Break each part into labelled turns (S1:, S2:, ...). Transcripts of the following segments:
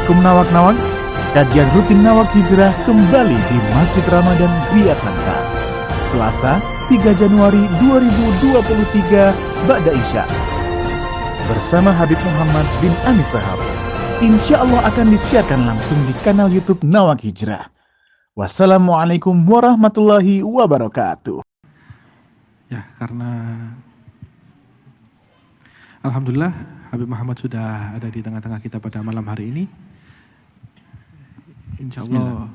S1: Assalamualaikum nawak-nawak. Kajian rutin Nawak Hijrah kembali di Masjid Ramadan Gria Santa. Selasa 3 Januari 2023 Ba'da Isya. Bersama Habib Muhammad bin Anis Sahab. Insya Allah akan disiarkan langsung di kanal YouTube Nawak Hijrah. Wassalamualaikum warahmatullahi wabarakatuh.
S2: Ya, karena Alhamdulillah Habib Muhammad sudah ada di tengah-tengah kita pada malam hari ini. Insya Allah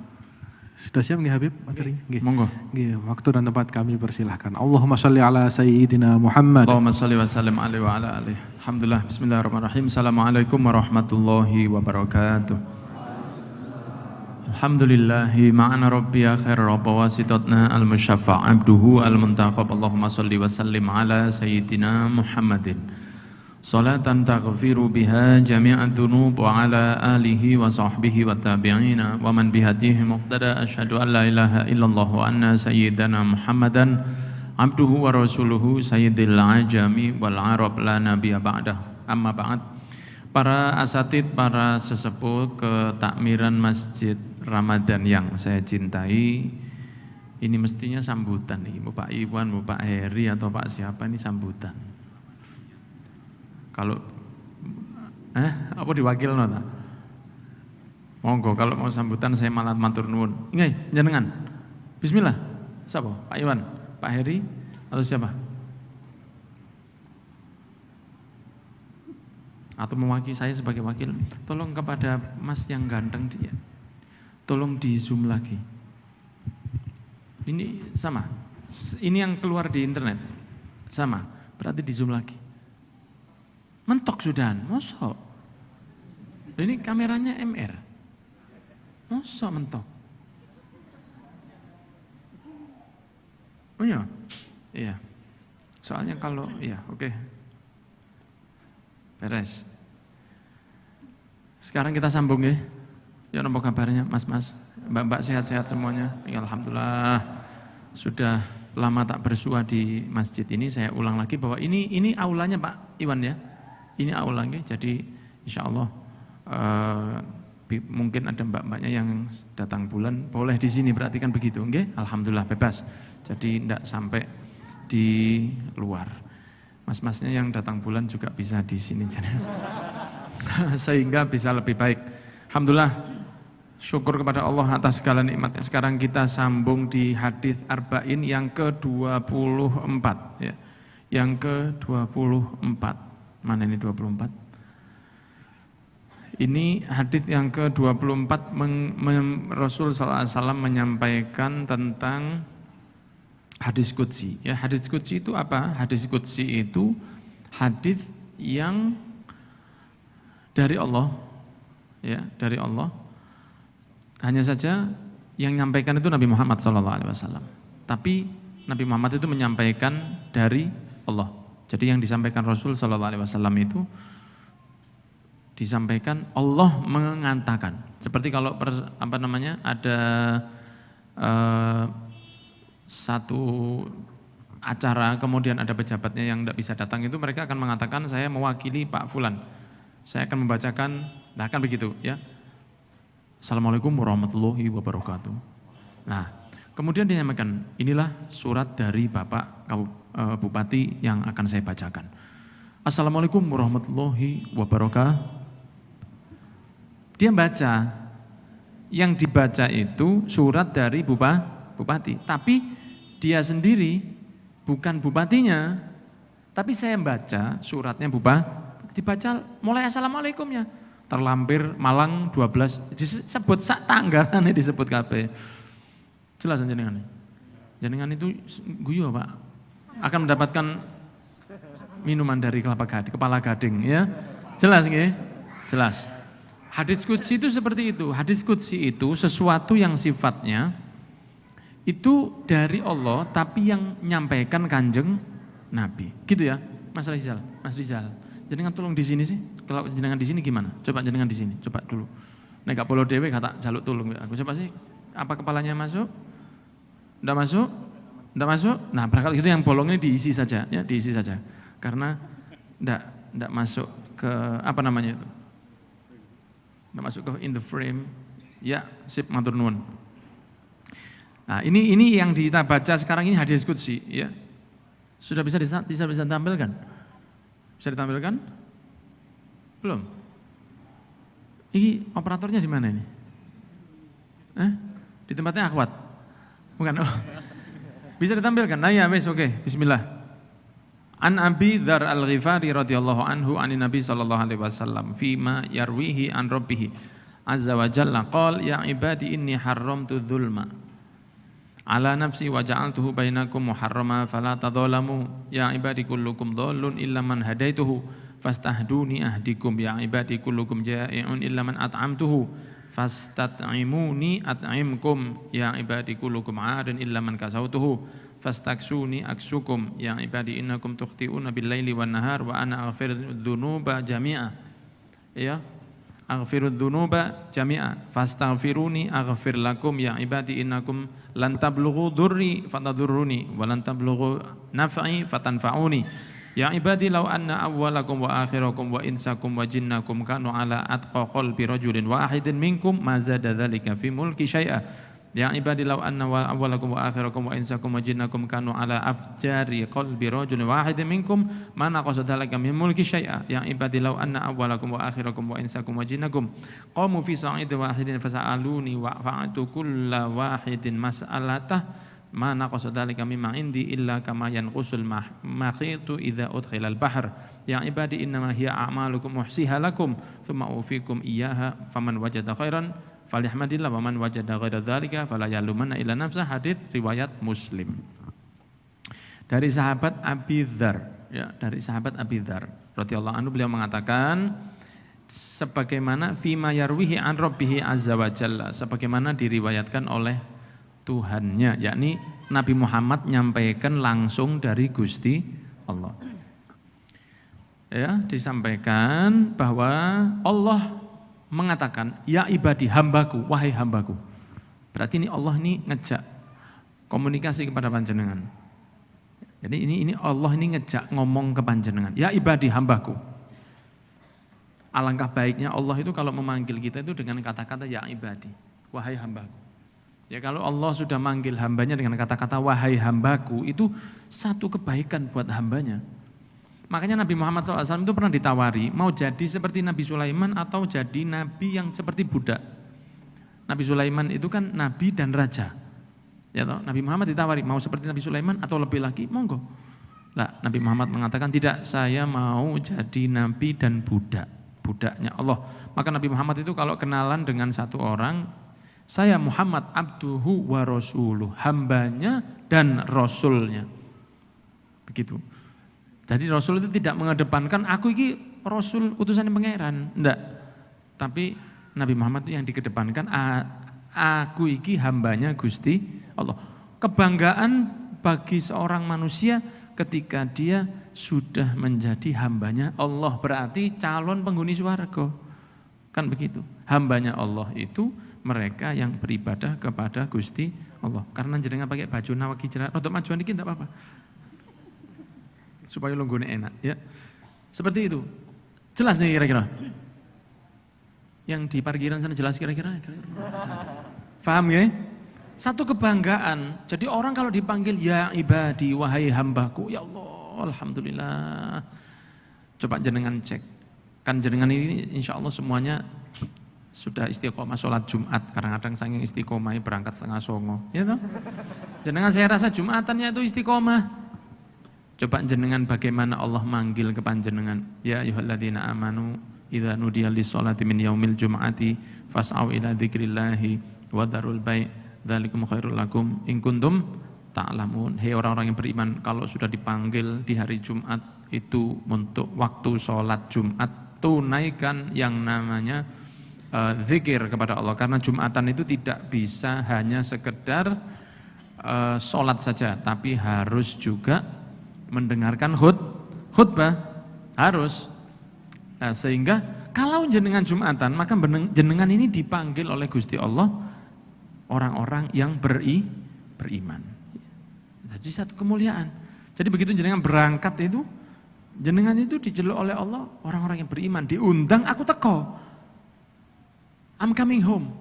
S2: sudah siap nggih Habib materinya?
S3: Monggo.
S2: Nggih, waktu dan tempat kami persilahkan. Allahumma sholli ala sayyidina Muhammad.
S3: Allahumma sholli wa sallim alaihi wa ala alihi. Alhamdulillah. Bismillahirrahmanirrahim. Assalamualaikum warahmatullahi wabarakatuh. Alhamdulillahi ma'ana rabbiya khair rabba wasitotna al-musyaffa' abduhu al-muntaqab. Allahumma sholli wa sallim ala sayyidina Muhammadin. Salatan taghfiru biha jami'at dhunub wa ala alihi wa sahbihi wa tabi'ina wa man bihadihi muqtada. Asyhadu an la ilaha illallah wa anna sayyidana Muhammadan abduhu wa rasuluhu sayyidil ajami wal arab la nabiyya ba'dah. Amma ba'd. Para asatid, para sesepuh ketakmiran Masjid Ramadan yang saya cintai, ini mestinya sambutan nih, Pak Iwan, Pak Heri atau Pak siapa ini sambutan. Kalau apa diwakil nota? Monggo kalau mau sambutan saya malah matur nuwun. Ingai jenengan. Bismillah. Siapa? Pak Iwan, Pak Heri atau siapa? Atau mewakili saya sebagai wakil. Tolong kepada Mas yang ganteng dia. Tolong di zoom lagi. Ini sama. Ini yang keluar di internet. Sama. Berarti di zoom lagi. Mentok sudahan, mosok. Ini kameranya MR. Mosok mentok. Oh iya. Iya. Soalnya kalau iya, oke. Beres. Sekarang kita sambung ya. Ya apa kabarnya Mas-mas, Mbak-mbak sehat-sehat semuanya? Ya alhamdulillah. Sudah lama tak bersua di masjid ini, saya ulang lagi bahwa ini aulanya Pak Iwan ya. Ini aulanya, jadi insya Allah mungkin ada mbak-mbaknya yang datang bulan, boleh di sini berarti kan begitu, nggih? Alhamdulillah bebas. Jadi tidak sampai di luar. Mas-masnya yang datang bulan juga bisa di sini, sehingga bisa lebih baik. Alhamdulillah, syukur kepada Allah atas segala nikmatnya. Sekarang kita sambung di hadis Arba'in yang ke-24, ya. Yang ke-24. Mana ini 24? Ini hadis yang ke-24 Rasul SAW menyampaikan tentang hadis qudsi. Ya, hadis qudsi itu apa? Hadis qudsi itu hadis yang dari Allah, ya, dari Allah. Hanya saja yang menyampaikan itu Nabi Muhammad SAW. Tapi Nabi Muhammad itu menyampaikan dari Allah. Jadi yang disampaikan Rasul SAW itu disampaikan Allah mengatakan. Seperti kalau ada satu acara kemudian ada pejabatnya yang tidak bisa datang, itu mereka akan mengatakan saya mewakili Pak Fulan. Saya akan membacakan, nah kan begitu ya. Assalamualaikum warahmatullahi wabarakatuh. Nah, kemudian dia menyampaikan, inilah surat dari Bapak Bupati yang akan saya bacakan. Assalamualaikum warahmatullahi wabarakatuh. Dia baca, yang dibaca itu surat dari Bupati. Tapi dia sendiri bukan bupatinya, tapi saya baca suratnya Bupati. Dibaca mulai Assalamualaikumnya. Terlampir Malang 12, disebut sak tanggalannya disebut kabeh. Jelas jenengan. Jenengan itu guyu Pak. Akan mendapatkan minuman dari kepala gading ya. Jelas nggih? Jelas. Hadits qudsi itu seperti itu. Hadits qudsi itu sesuatu yang sifatnya itu dari Allah tapi yang nyampaikan Kanjeng Nabi. Gitu ya, Mas Rizal. Mas Rizal. Jenengan tolong di sini sih. Kalau jenengan di sini gimana? Coba jenengan di sini, coba dulu. Nek gak polo dhewe kata jaluk tolong aku. Coba sih. Apa kepalanya masuk? Enggak masuk? Enggak masuk? Nah, barangkali itu yang bolong ini diisi saja, ya, diisi saja. Karena enggak masuk ke apa namanya itu? Nggak masuk ke in the frame. Ya, sip matur nuwun. Nah, ini yang kita baca sekarang ini hadis qudsi, ya. Sudah bisa ditampilkan? Bisa ditampilkan? Belum? Ini operatornya di mana ini? Di tempatnya Akhwat? Bukan. Oh. Bisa ditampilkan? Nah ya, wes oke. Bismillah. An Abi Dzar Al-Ghifari radhiyallahu anhu anin Nabi sallallahu alaihi wasallam fima yarwihi an rabbih azza wa jalla qala ya ibadi inni haramtu dzulma ala nafsi wa ja'altuhu bainakum muharrama fala tadzalamu ya ibadi kullukum dhallun illa man hadaituhu fastahduni ahdikum ya ibadi kullukum ja'i'un illa man at'amtuhu fastat'imuni at'imkum ya ibadi kullukum 'arin illa man kasautuhu fastaksuni aksukum ya ibadi innakum tukhti'una bil-laili wan-nahar wa ana aghfirudz dzunuba jami'a ya aghfirudz dzunuba jami'a fastaghfiruni aghfir lakum ya ibadi innakum lan tablughu dhurri fatadurruni wa lan tablughu naf'i fatanfa'uni ya ibadi law anna awwalakum wa akhirakum wa insakum wa jinnakum kanu ala atqa qalbi rajulin wahidin minkum ma zada dzalika fi mulki syai'a ya ibadi law anna awwalakum wa akhirakum wa insakum wa jinnakum kanu ala afjari qalbi rajulin wahidin minkum ma naqasa dzalika min mulki syai'a ya ibadi law anna awwalakum wa akhirakum wa insakum wa jinnakum qamu fi sa'idin wahidin fasa'aluni wa fa'atu kulla wahidin mas'alatah ma naqasa dzalika mimma indi illa kama yanqusul makhitu idza udkhila al-bahr ya ibadi innama hiya a'malukum uhsiha lakum thumma ufikum iyyaha faman wajada khairan falyahmadillah wa man wajada ghaira dzalika fala yalumanna illa nafsah. Hadis riwayat Muslim. Dari sahabat Abi Dzar, ya, dari sahabat Abi Dzar radhiyallahu anhu beliau mengatakan sebagaimana fima yarwihi an rabbih azza wa jalla, sebagaimana diriwayatkan oleh Tuhannya, yakni Nabi Muhammad nyampaikan langsung dari Gusti Allah. Ya, disampaikan bahwa Allah mengatakan, ya ibadi, hambaku, wahai hambaku. Berarti ini Allah ini ngejak komunikasi kepada panjenengan. Jadi ini Allah ini ngejak ngomong ke panjenengan, ya ibadi, hambaku. Alangkah baiknya Allah itu kalau memanggil kita itu dengan kata-kata ya ibadi, wahai hambaku. Ya kalau Allah sudah manggil hambanya dengan kata-kata wahai hambaku, itu satu kebaikan buat hambanya. Makanya Nabi Muhammad SAW itu pernah ditawari, mau jadi seperti Nabi Sulaiman atau jadi Nabi yang seperti budak. Nabi Sulaiman itu kan Nabi dan Raja. Ya toh? Nabi Muhammad ditawari, mau seperti Nabi Sulaiman atau lebih lagi, monggo. Nah, Nabi Muhammad mengatakan, tidak, saya mau jadi Nabi dan budak, budaknya Allah. Maka Nabi Muhammad itu kalau kenalan dengan satu orang, saya Muhammad abduhu wa rasuluh, hambanya dan rasulnya. Begitu. Jadi Rasul itu tidak mengedepankan aku ini Rasul utusan pangeran, enggak. Tapi Nabi Muhammad itu yang dikedepankan, aku ini hambanya Gusti Allah. Kebanggaan bagi seorang manusia ketika dia sudah menjadi hambanya Allah, berarti calon penghuni surga. Kan begitu. Hambanya Allah itu mereka yang beribadah kepada Gusti Allah. Karena jenengan pakai baju nawak hijrah, untuk majuan dikit enggak apa-apa. Supaya longgone enak, ya. Seperti itu. Jelas nih kira-kira. Yang di parkiran sana jelas kira-kira. Paham ya? Satu kebanggaan. Jadi orang kalau dipanggil ya ibadi, wahai hambaku, ya Allah, alhamdulillah. Coba jenengan cek. Kan jenengan ini insya Allah semuanya sudah istiqomah sholat Jumat. Kadang-kadang saking istiqomah berangkat 8:30. Ya toh? Jenengan saya rasa Jumatannya itu istiqomah. Coba jenengan bagaimana Allah manggil ke panjenengan. Ya ayyuhalladzina amanu idza nudiya lis-sholati min yaumil jum'ati fas'au ila dzikrillahi wa dzarul bai' dzalikum khairul lakum in kuntum ta'lamun. Hei orang-orang yang beriman, kalau sudah dipanggil di hari Jumat itu untuk waktu sholat Jumat, tunaikan yang namanya zikir kepada Allah. Karena Jumatan itu tidak bisa hanya sekedar sholat saja, tapi harus juga mendengarkan khutbah, harus. Nah, sehingga kalau jenengan Jumatan, maka jenengan ini dipanggil oleh Gusti Allah orang-orang yang beriman. Jadi satu kemuliaan. Jadi begitu jenengan berangkat itu, jenengan itu dijeluk oleh Allah orang-orang yang beriman, diundang aku teko. I'm coming home.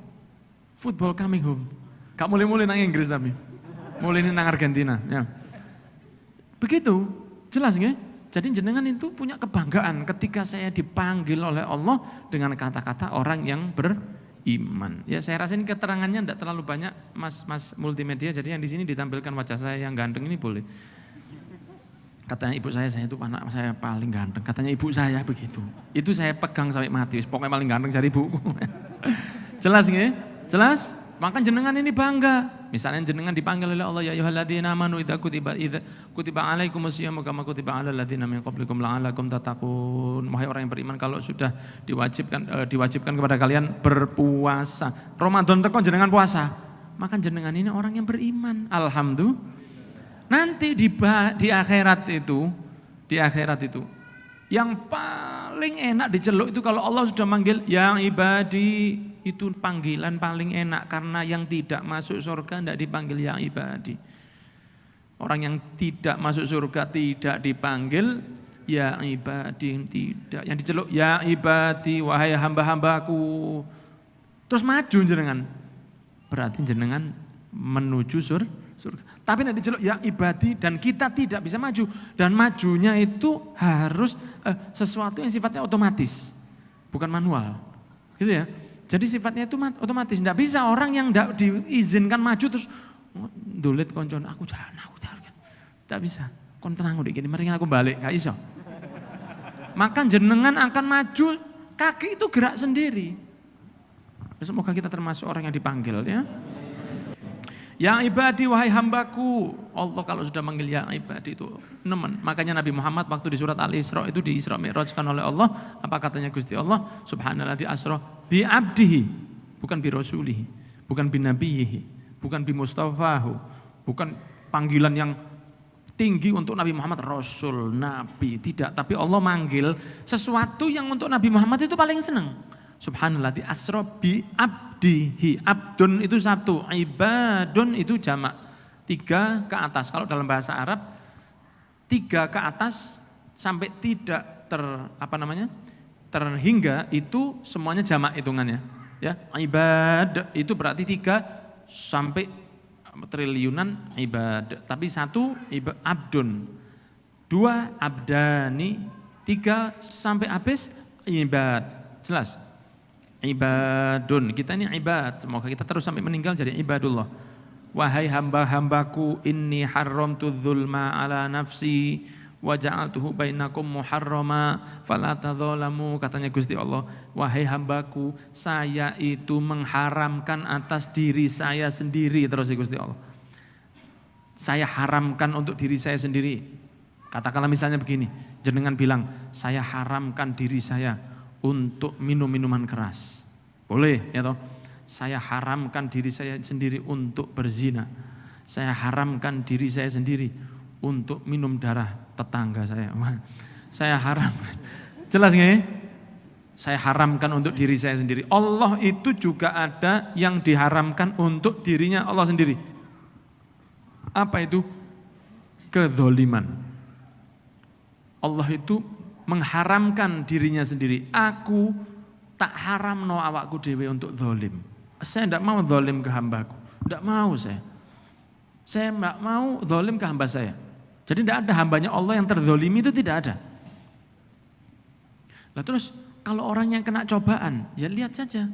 S3: Football coming home. Gak mulai-mulai nang Inggris tapi. Mulai nang Argentina. Ya. Begitu, jelas nggak? Jadi jenengan itu punya kebanggaan ketika saya dipanggil oleh Allah dengan kata-kata orang yang beriman. Ya saya rasa ini keterangannya tidak terlalu banyak mas multimedia, jadi yang di sini ditampilkan wajah saya yang ganteng ini boleh. Katanya ibu saya itu anak saya paling ganteng. Katanya ibu saya begitu. Itu saya pegang sampai mati. Pokoknya paling ganteng cari ibuku. Jelas nggak? Jelas? Maka jenengan ini bangga. Misalnya jenengan dipanggil oleh Allah, ya ayyuhalladzina amanu idza kutiba alaikumusyamu kama kutiba alal ladzina min qablikum la'allakum tattaqun. Wahai orang yang beriman, kalau sudah diwajibkan kepada kalian berpuasa. Ramadan teko jenengan puasa. Maka jenengan ini orang yang beriman. Alhamdulillah. Nanti di akhirat itu yang paling enak diceluk itu kalau Allah sudah manggil yang ibadi, itu panggilan paling enak karena yang tidak masuk surga tidak dipanggil yang ibadi. Orang yang tidak masuk surga tidak dipanggil ya ibadi, tidak. Yang diceluk ya ibadi, wahai hamba-hambaku. Terus maju jenengan. Berarti jenengan menuju surga. Tapi nanti diceluk ya ibadi dan kita tidak bisa maju. Dan majunya itu harus sesuatu yang sifatnya otomatis, bukan manual. Gitu ya. Jadi sifatnya itu otomatis. Tidak bisa orang yang tidak diizinkan maju terus dolet koncon aku jangan. Tidak bisa. Kon tenang udah gini, mendingan aku balik, gak iso. Maka jenengan akan maju, kaki itu gerak sendiri. Semoga kita termasuk orang yang dipanggil ya. Ya ibadi, wahai hambaku. Allah kalau sudah manggil ya ibadi itu nemen. Makanya Nabi Muhammad waktu di surat Al-Isra itu di Isra Mi'rajkan oleh Allah, apa katanya Gusti Allah? Subhanalladzi asra bi abdihi, bukan bi rasulihi, bukan bi nabiyhi, bukan bi mustafahu, bukan panggilan yang tinggi untuk Nabi Muhammad rasul, nabi, tidak, tapi Allah manggil sesuatu yang untuk Nabi Muhammad itu paling senang. Subhanalladzi asra bi abdihi. Abdun itu satu, ibadun itu jamak. 3 ke atas. Kalau dalam bahasa Arab 3 ke atas sampai tidak terhingga itu semuanya jamak hitungannya. Ya, ibad itu berarti 3 sampai triliunan ibad. Tapi 1 abdun. 2 abdani, 3 sampai habis ibad. Jelas? Ibadun, kita ini ibad, semoga kita terus sampai meninggal jadi ibadullah. Wahai hamba-hambaku, inni haramtu dzulma ala nafsi wa ja'altuhu bainakum muharrama fala tadzalamu, katanya Gusti Allah. Wahai hambaku, saya itu mengharamkan atas diri saya sendiri, terus Gusti Allah. Saya haramkan untuk diri saya sendiri. Katakanlah misalnya begini, jenengan bilang, saya haramkan diri saya untuk minum minuman keras. Boleh ya toh? Saya haramkan diri saya sendiri untuk berzina. Saya haramkan diri saya sendiri untuk minum darah tetangga saya. Saya haramkan. Jelas nggak? Saya haramkan untuk diri saya sendiri. Allah itu juga ada yang diharamkan untuk dirinya Allah sendiri. Apa itu? Kedzaliman. Allah itu mengharamkan dirinya sendiri. Aku tak haram no awakku dewe untuk zalim. Saya tidak mau zalim ke hambaku. Tidak mau saya. Saya tidak mau zalim ke hamba saya. Jadi tidak ada hambanya Allah yang terzalimi, itu tidak ada. Lah terus kalau orang yang kena cobaan, ya lihat saja.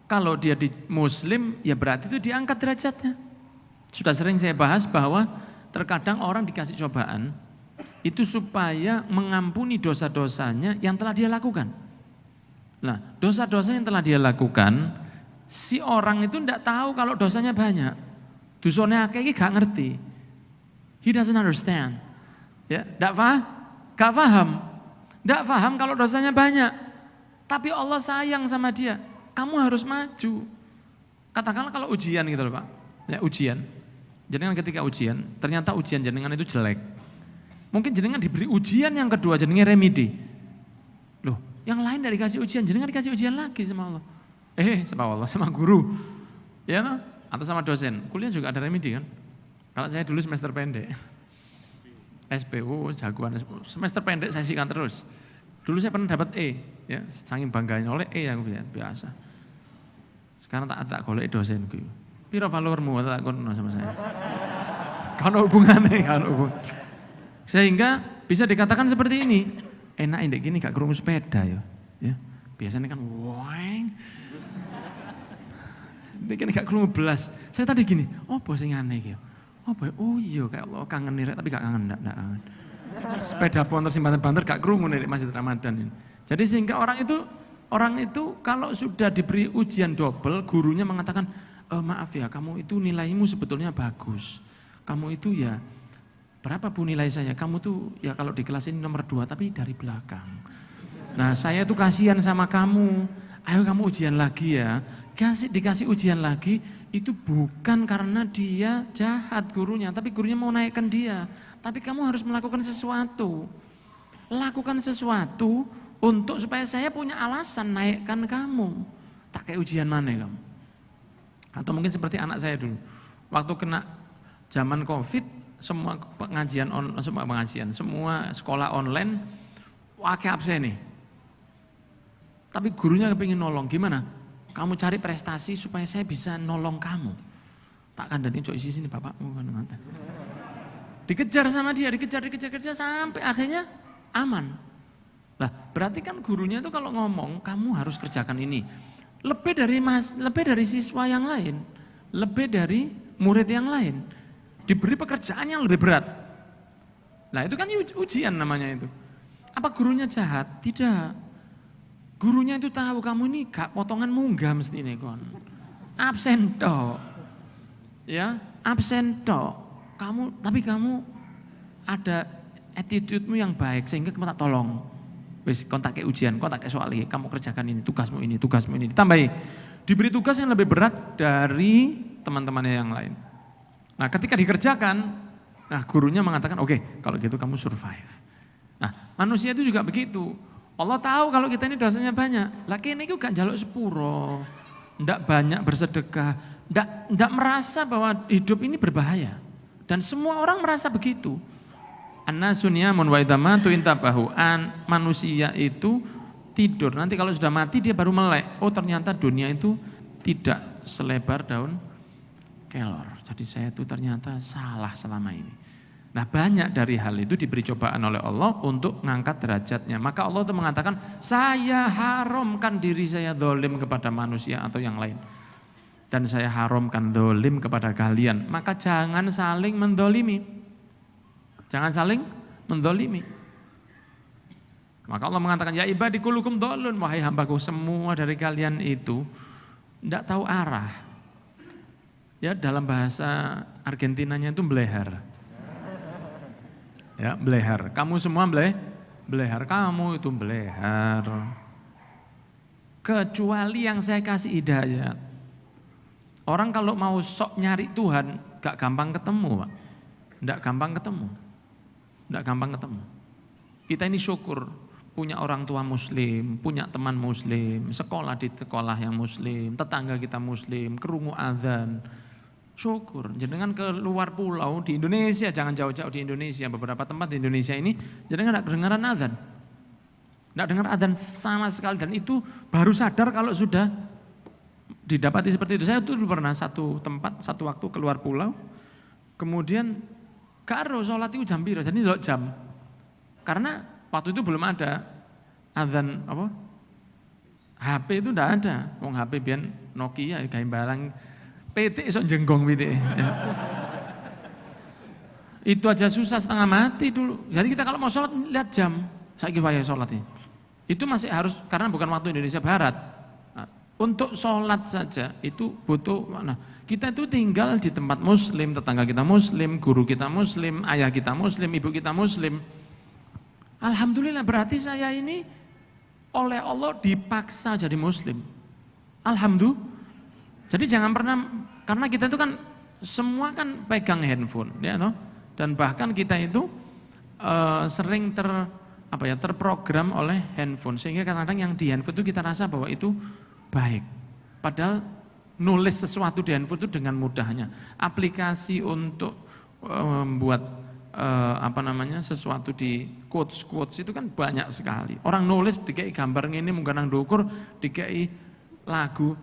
S3: Kalau dia di muslim, ya berarti itu diangkat derajatnya. Sudah sering saya bahas bahwa terkadang orang dikasih cobaan, itu supaya mengampuni dosa-dosanya yang telah dia lakukan. Nah, dosa-dosa yang telah dia lakukan, si orang itu tidak tahu kalau dosanya banyak. Dosanya akeh gak ngerti. He doesn't understand. Ya, gak paham. Gak paham kalau dosanya banyak. Tapi Allah sayang sama dia. Kamu harus maju. Katakanlah kalau ujian gitu loh Pak. Ya, ujian. Jenengan ketika ujian, ternyata ujian jenengan itu jelek. Mungkin jenengan diberi ujian yang kedua, jenengan remedi. Loh, yang lain dari kasih ujian, jenengan dikasih ujian lagi sama Allah. Sama Allah, sama guru. Ya, no? Atau sama dosen. Kuliah juga ada remedi kan? Kalau saya dulu semester pendek. SPU, jagoan semester pendek saya sikan terus. Dulu saya pernah dapat E, ya, saking bangganya oleh E yang biasa. Sekarang tak golek dosenku. Piro followermu tak kono sama saya. Kalau hubungannya, Sehingga bisa dikatakan seperti ini. Enak indek gini gak krungu sepeda ya. Biasanya kan weng. Indek gini gak krungu belas. Saya tadi gini, apa sing aneh ya? Apa? Oh iya kayak Allah kangen nih tapi gak kangen enggak kangen. Sepeda motor banter gak krungu nih Masjid Ramadan ini. Jadi sehingga orang itu kalau sudah diberi ujian double, gurunya mengatakan, maaf ya kamu itu nilaimu sebetulnya bagus. Kamu itu ya berapa Bu nilai saya? Kamu tuh ya kalau di kelas ini nomor 2 tapi dari belakang. Nah saya tuh kasihan sama kamu. Ayo kamu ujian lagi ya. Dikasih ujian lagi itu bukan karena dia jahat gurunya. Tapi gurunya mau naikkan dia. Tapi kamu harus melakukan sesuatu. Lakukan sesuatu untuk supaya saya punya alasan naikkan kamu. Tak kayak ujian mana kamu. Atau mungkin seperti anak saya dulu. Waktu kena zaman COVID. Semua sekolah online pakai absen nih. Tapi gurunya kepingin nolong, gimana? Kamu cari prestasi supaya saya bisa nolong kamu. Tak kandani cok isi sini bapakmu kan. Dikejar sama dia, dikejar sampai akhirnya aman. Nah, berarti kan gurunya itu kalau ngomong kamu harus kerjakan ini. Lebih dari siswa yang lain, lebih dari murid yang lain. Diberi pekerjaan yang lebih berat. Nah itu kan ujian namanya itu. Apa gurunya jahat? Tidak. Gurunya itu tahu kamu ini gak potongan munggah mesti ini kon. Absen tok. Ya, absen tok. Tapi kamu ada attitude-mu yang baik sehingga kamu tak tolong. Wis kontak ke ujian, kontak ke soal ini, kamu kerjakan ini, tugasmu ini. Ditambahi. Diberi tugas yang lebih berat dari teman-temannya yang lain. Nah ketika dikerjakan, gurunya mengatakan oke, kalau gitu kamu survive. Nah manusia itu juga begitu. Allah tahu kalau kita ini dosanya banyak. Laki ini gak njaluk sepuro, ndak banyak bersedekah, ndak merasa bahwa hidup ini berbahaya. Dan semua orang merasa begitu. An-nasu niyamun wa idza matu intabahu. Manusia itu tidur, nanti kalau sudah mati dia baru melek. Oh ternyata dunia itu tidak selebar daun kelor. Jadi saya itu ternyata salah selama ini. Nah banyak dari hal itu diberi cobaan oleh Allah untuk mengangkat derajatnya. Maka Allah itu mengatakan, saya haramkan diri saya dolim kepada manusia atau yang lain. Dan saya haramkan dolim kepada kalian. Maka jangan saling mendolimi. Jangan saling mendolimi. Maka Allah mengatakan, ya ibadi kulukum dolun. Wahai hambaku, semua dari kalian itu tidak tahu arah. Ya dalam bahasa Argentinanya itu beleher. Ya beleher. Kamu semua beleher. Kamu itu beleher. Kecuali yang saya kasih hidayat. Orang kalau mau sok nyari Tuhan gak gampang ketemu Pak. Gak gampang ketemu. Kita ini syukur punya orang tua muslim, punya teman muslim, sekolah di sekolah yang muslim, tetangga kita muslim, kerungu adzan. Syukur, jenengan ke luar pulau di Indonesia, jangan jauh-jauh di Indonesia, beberapa tempat di Indonesia ini, jenengan tidak kedengaran adzan. Tidak dengar adzan sama sekali, dan itu baru sadar kalau sudah didapati seperti itu. Saya tuh pernah satu tempat, satu waktu keluar pulau, kemudian karo sholat itu jam piro, jadi delok jam. Karena waktu itu belum ada adzan apa? HP itu tidak ada, wong HP biyen Nokia gawe barang PT sok jenggong PT. Ya. Itu aja susah setengah mati dulu. Jadi kita kalau mau sholat lihat jam, saiki wayahe sholat ini. Itu masih harus karena bukan waktu Indonesia Barat. Nah, untuk sholat saja itu butuh mana? Kita itu tinggal di tempat muslim, tetangga kita muslim, guru kita muslim, ayah kita muslim, ibu kita muslim. Alhamdulillah berarti saya ini oleh Allah dipaksa jadi muslim. Alhamdulillah. Jadi jangan pernah, karena kita itu kan semua kan pegang handphone, ya no? Dan bahkan kita itu sering terprogram oleh handphone, sehingga kadang-kadang yang di handphone itu kita rasa bahwa itu baik. Padahal nulis sesuatu di handphone itu dengan mudahnya. Aplikasi untuk membuat sesuatu di quotes itu kan banyak sekali. Orang nulis dikei gambar ini mungkin nang ndukur, dikei lagu.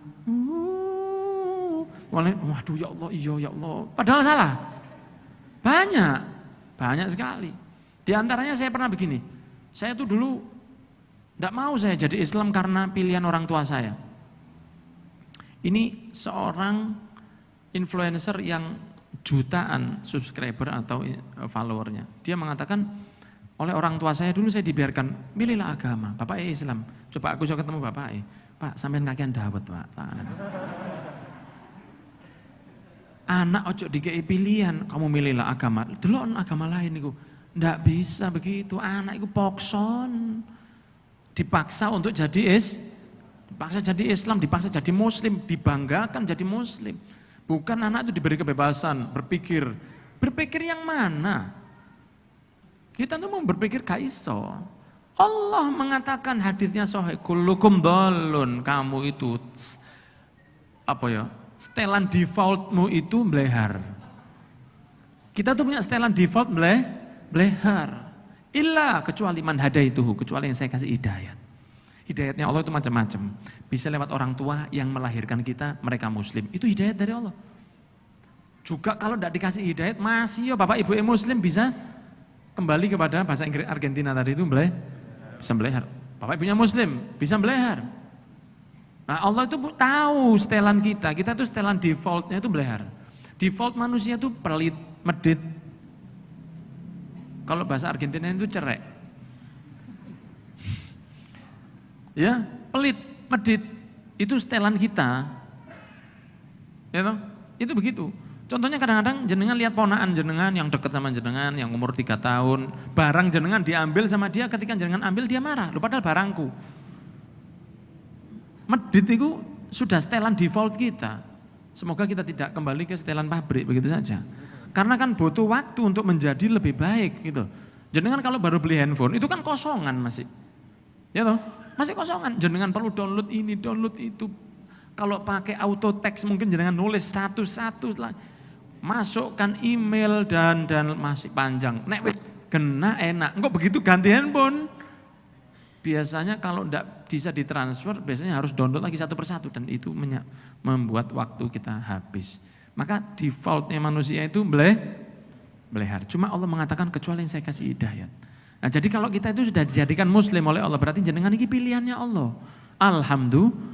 S3: Waduh ya Allah, iya ya Allah. Padahal salah. Banyak sekali. Di antaranya saya pernah begini, saya tuh dulu tidak mau saya jadi Islam karena pilihan orang tua saya. Ini seorang influencer yang jutaan subscriber atau followernya. Dia mengatakan, oleh orang tua saya dulu saya dibiarkan, pilihlah agama, bapak Islam. Coba aku ketemu bapak Pak sampean kakean dawet Pak. Anak ojo dikei pilihan, kamu milihlah agama. Delok agama lain niku. Ndak bisa begitu. Anak itu pokson. Dipaksa untuk jadi dipaksa jadi Islam, dipaksa jadi muslim, dibanggakan jadi muslim. Bukan anak itu diberi kebebasan berpikir. Berpikir yang mana? Kita tuh mau berpikir kaiso. Allah mengatakan hadisnya sahih, kullukum dhalun, kamu itu setelan defaultmu itu melehar. Kita tuh punya setelan default melehar. Illa kecuali man hadaituhu, kecuali yang saya kasih hidayat. Hidayatnya Allah itu macam-macam. Bisa lewat orang tua yang melahirkan kita, mereka muslim. Itu hidayat dari Allah. Juga kalau tidak dikasih hidayat, masih bapak ibu muslim bisa kembali kepada bahasa Inggris Argentina tadi itu bisa melehar. Bapak ibunya muslim, bisa melehar. Nah Allah itu tahu setelan kita tuh setelan defaultnya itu melehar. Default manusia itu pelit, medit. Kalau bahasa Argentina itu cerek. Ya, pelit, medit, itu setelan kita. Ya toh? Itu begitu. Contohnya kadang-kadang jenengan lihat ponaan jenengan yang dekat sama jenengan, yang umur 3 tahun, barang jenengan diambil sama dia, ketika jenengan ambil dia marah, lu padahal barangku. Medit itu sudah setelan default kita. Semoga kita tidak kembali ke setelan pabrik begitu saja. Karena kan butuh waktu untuk menjadi lebih baik gitu. Jenengan kalau baru beli handphone itu kan kosongan masih. Ya toh? Masih kosongan. Jenengan perlu download ini, download itu. Kalau pakai auto text mungkin jenengan nulis satu-satu lah. Masukkan email dan masih panjang. Nek wis kena enak. Enggak begitu ganti handphone. Biasanya kalau tidak bisa ditransfer, biasanya harus download lagi satu persatu dan itu membuat waktu kita habis. Maka defaultnya manusia itu melehar. Cuma Allah mengatakan kecuali yang saya kasih hidayat. Nah jadi kalau kita itu sudah dijadikan muslim oleh Allah, berarti jenengan ini pilihannya Allah. Alhamdulillah.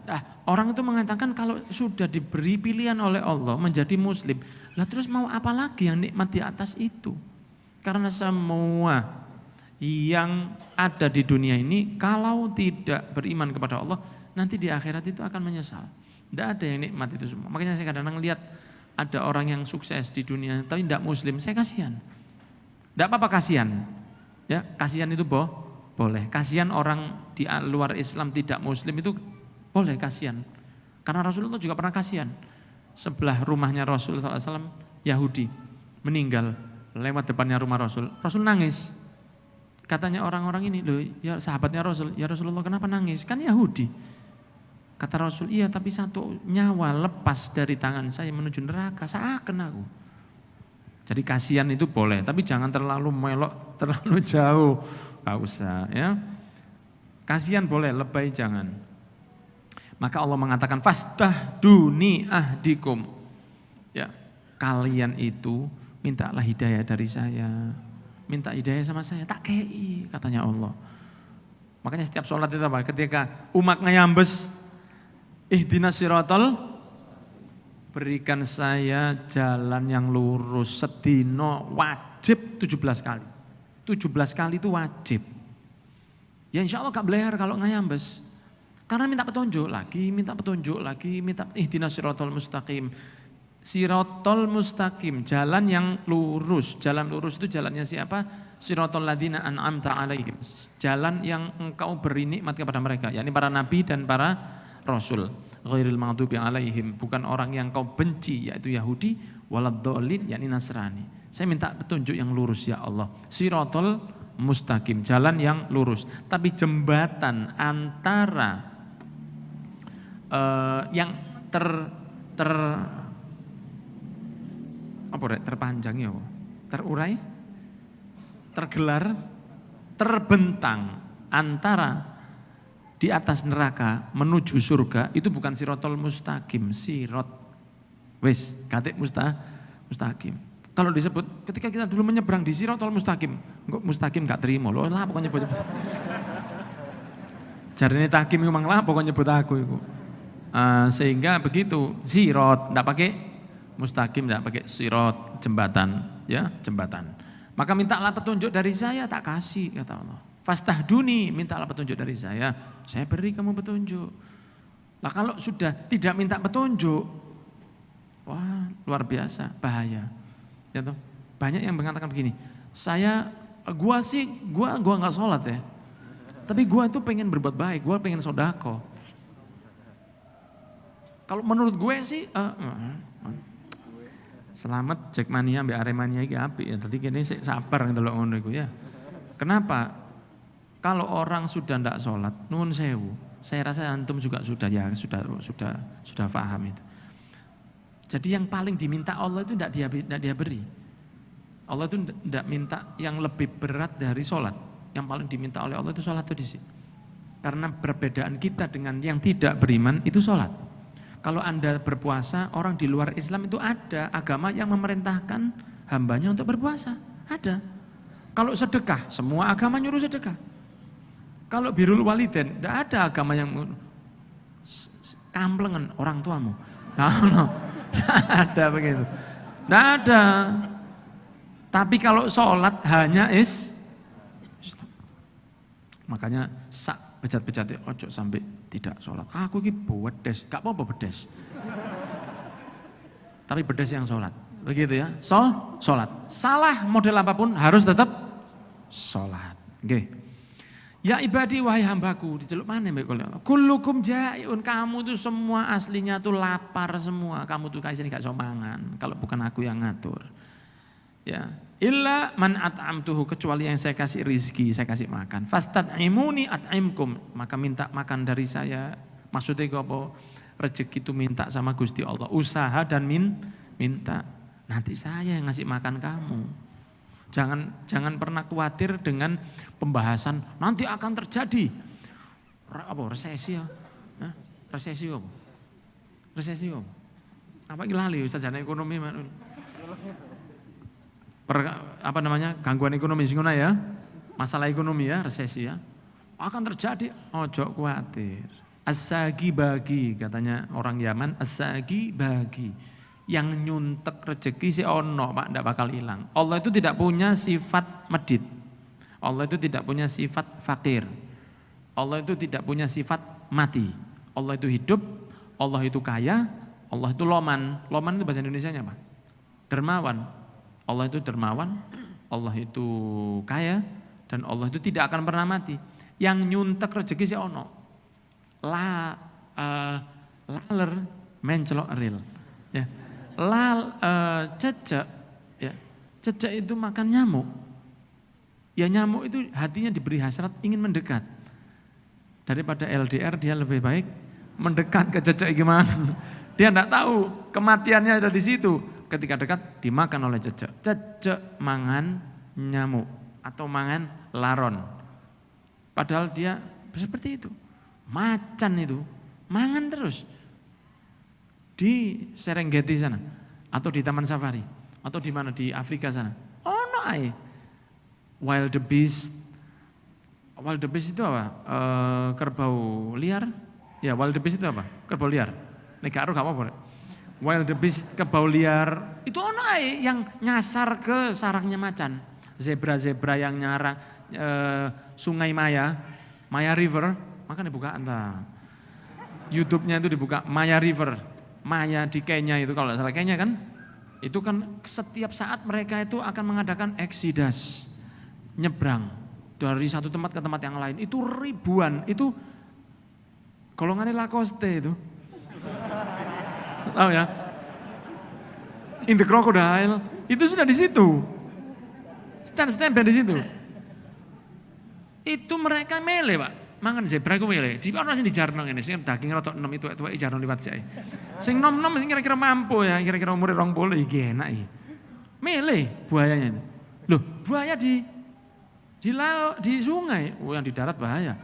S3: Nah, orang itu mengatakan kalau sudah diberi pilihan oleh Allah menjadi muslim, lah terus mau apa lagi yang nikmat di atas itu? Karena semua yang ada di dunia ini kalau tidak beriman kepada Allah, nanti di akhirat itu akan menyesal. Tidak ada yang nikmat itu semua. Makanya saya kadang-kadang lihat ada orang yang sukses di dunia tapi tidak muslim, saya kasihan. Tidak apa-apa kasihan. Ya, kasihan itu boleh. Kasihan orang di luar Islam tidak muslim itu boleh kasihan. Karena Rasulullah juga pernah kasihan. Sebelah rumahnya Rasulullah SAW Yahudi meninggal lewat depannya rumah Rasul. Rasul nangis. Katanya orang-orang ini, loh ya sahabatnya Rasul, ya Rasulullah kenapa nangis? Kan Yahudi. Kata Rasul, iya tapi satu nyawa lepas dari tangan saya menuju neraka, seakan aku. Jadi kasihan itu boleh, tapi jangan terlalu melok, terlalu jauh. Gak usah ya. Kasihan boleh, lebay jangan. Maka Allah mengatakan, fastahduni ahdikum. Ya, kalian itu mintalah hidayah dari saya. Minta hidayah sama saya, tak kei katanya Allah. Makanya setiap sholat itu apa? Ketika umat ngayambes, ihdinas siratal, berikan saya jalan yang lurus, sedino wajib 17 kali. 17 kali itu wajib. Ya insya Allah gak belehar kalau ngayambes. Karena minta petunjuk lagi, minta ihdinas siratal mustaqim. Sirotol mustaqim, jalan yang lurus. Jalan lurus itu jalannya siapa? Sirotol ladina an'amta alaihim. Jalan yang engkau beri nikmat kepada mereka, yakni para nabi dan para rasul. Ghairil maghdubi alaihim, bukan orang yang kau benci yaitu Yahudi, waladhdallin yakni Nasrani. Saya minta petunjuk yang lurus ya Allah. Sirotol mustaqim, jalan yang lurus. Tapi jembatan antara yang terpanjang ya, terurai, tergelar, terbentang antara di atas neraka menuju surga itu bukan sirotol mustaqim, sirot Wis, katik mustaqim. Kalau disebut ketika kita dulu menyeberang di Siratal Mustaqim, kok mustaqim gak terima loh, lah pokoknya nyebut. Jarine takim iku mang lah pokoknya nyebut aku iku. Sehingga begitu, sirat ndak pakai mustaqim, ndak pakai sirat, jembatan, ya, jembatan. Maka mintalah petunjuk dari saya, tak kasih, kata Allah. Fastahduni, mintalah petunjuk dari saya beri kamu petunjuk. Lah kalau sudah tidak minta petunjuk, wah luar biasa, bahaya. Ya toh? Banyak yang mengatakan begini, gua nggak sholat ya, tapi gua itu pengen berbuat baik, gua pengen sodako. Kalau menurut gue sih, selamat Jackmania mbak Aremania iki apik ya. Tadi kene sik sabar ndelok ngono iku ya. Kenapa? Kalau orang sudah ndak sholat, nuwun sewu. Saya rasa antum juga sudah paham itu. Jadi yang paling diminta Allah itu ndak dia beri. Allah itu ndak minta yang lebih berat dari sholat. Yang paling diminta oleh Allah itu sholat itu di sini. Karena perbedaan kita dengan yang tidak beriman itu sholat. Kalau Anda berpuasa, orang di luar Islam itu ada agama yang memerintahkan hambanya untuk berpuasa. Ada. Kalau sedekah, semua agama nyuruh sedekah. Kalau birrul walidain, tidak ada agama yang kamplengan orang tuamu. Tidak ada begitu. Tidak ada. Tapi kalau sholat hanya makanya sak bejat-bejat ojo sampai tidak sholat. Aku ini bedes, gak apa-apa bedes. Tapi bedes yang sholat. Begitu ya. Sholat. Salah model apapun harus tetap sholat. Oke. Ya ibadi wahai hambaku, diceluk mana mbak kalau kullukum jaiun, kamu tuh semua aslinya tuh lapar semua, kamu tuh kayak sini gak somangan kalau bukan aku yang ngatur. Ya, illa man at'amtuhu, kecuali yang saya kasih rizki, saya kasih makan. Fastad'imuni at'imkum, maka minta makan dari saya. Maksudnya apa? Rezeki itu minta sama Gusti Allah, usaha dan minta. Nanti saya yang ngasih makan kamu. Jangan pernah khawatir dengan pembahasan nanti akan terjadi resesi ya. Resesi apa? Resesi apa? Apa iki lali sajane ekonomi gangguan ekonomi sing ngono ya. Masalah ekonomi ya, resesi ya. Akan terjadi, ojo khawatir. As-sagi bagi katanya orang Yaman, as-sagi bagi. Yang nyuntek rezeki si ono Pak, tidak bakal hilang. Allah itu tidak punya sifat medit. Allah itu tidak punya sifat fakir. Allah itu tidak punya sifat mati. Allah itu hidup, Allah itu kaya, Allah itu loman. Loman itu bahasa Indonesianya apa? Dermawan. Allah itu dermawan, Allah itu kaya, dan Allah itu tidak akan pernah mati. Yang nyuntek rezeki si ono. Laler mencelok ril. Ya. Cecek, ya, cecek itu makan nyamuk. Ya nyamuk itu hatinya diberi hasrat ingin mendekat. Daripada LDR dia lebih baik mendekat ke cecek gimana. Dia tidak tahu kematiannya ada di situ. Ketika dekat dimakan oleh cecek. Cecek mangan nyamuk atau mangan laron. Padahal dia seperti itu. Macan itu mangan terus. Di Serengeti sana, atau di Taman Safari, atau di mana di Afrika sana. Oh no, wild beast. Wild beast itu apa? Kerbau liar. Ya, wild beast itu apa? Kerbau liar. Nek gak apa-apa. Wild beast, kerbau liar. Itu ono yang nyasar ke sarangnya macan. Zebra-zebra yang nyarang Sungai Maya River. Makanya dibuka entah. YouTube-nya itu dibuka Maya River. Maya di Kenya itu, kalau salah Kenya kan, itu kan setiap saat mereka itu akan mengadakan eksidus, nyebrang dari satu tempat ke tempat yang lain. Itu ribuan, itu golongannya Lacoste itu. Tahu ya? In the Crocodile, itu sudah di situ. Stand di situ. Itu mereka mele, Pak. Mangan zebra ku mele. Di ana sing dijarno ngene, sing daging rada enom itu tuwek jarno liwat sik. Sing nom-nom sing kira-kira mampu ya, kira-kira umure 20 iki enak iki. Mele buayanya itu. Loh, buaya di laut, di sungai. Oh, yang di darat bahaya.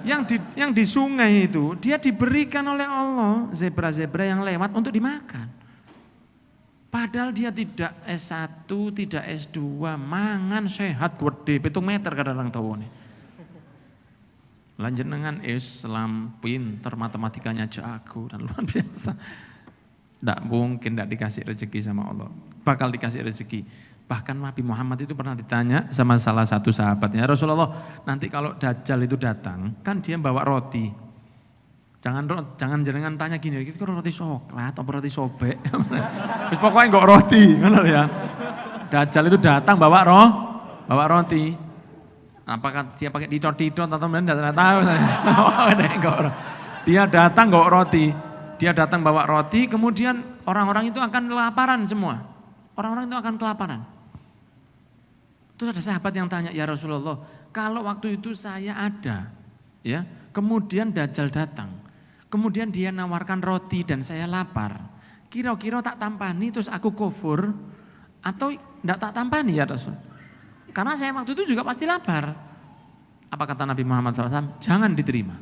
S3: Yang di sungai itu dia diberikan oleh Allah zebra-zebra yang lewat untuk dimakan. Padahal dia tidak S1, tidak S2, mangan sehat gede 7 meter kadang-kadang tawane. Lanjenengan Islam, pinter matematikanya jago dan luar biasa. Tidak mungkin tidak dikasih rezeki sama Allah. Bakal dikasih rezeki. Bahkan Nabi Muhammad itu pernah ditanya sama salah satu sahabatnya, Rasulullah, nanti kalau Dajjal itu datang, kan dia bawa roti. Jangan jenengan tanya gini, itu roti coklat atau roti sobek. Terus pokoknya enggak roti, benar ya. Dajjal itu datang bawa roti. Apakah dia pakai didot-didot atau tidak tahu saya. Dia datang enggak roti. Dia datang bawa roti, kemudian orang-orang itu akan kelaparan semua. Orang-orang itu akan kelaparan. Terus ada sahabat yang tanya, ya Rasulullah, kalau waktu itu saya ada, ya, kemudian Dajjal datang, kemudian dia nawarkan roti dan saya lapar, kira-kira tak tampani terus aku kufur, atau tidak tak tampani ya Rasul? Karena saya waktu itu juga pasti lapar. Apa kata Nabi Muhammad SAW? Jangan diterima.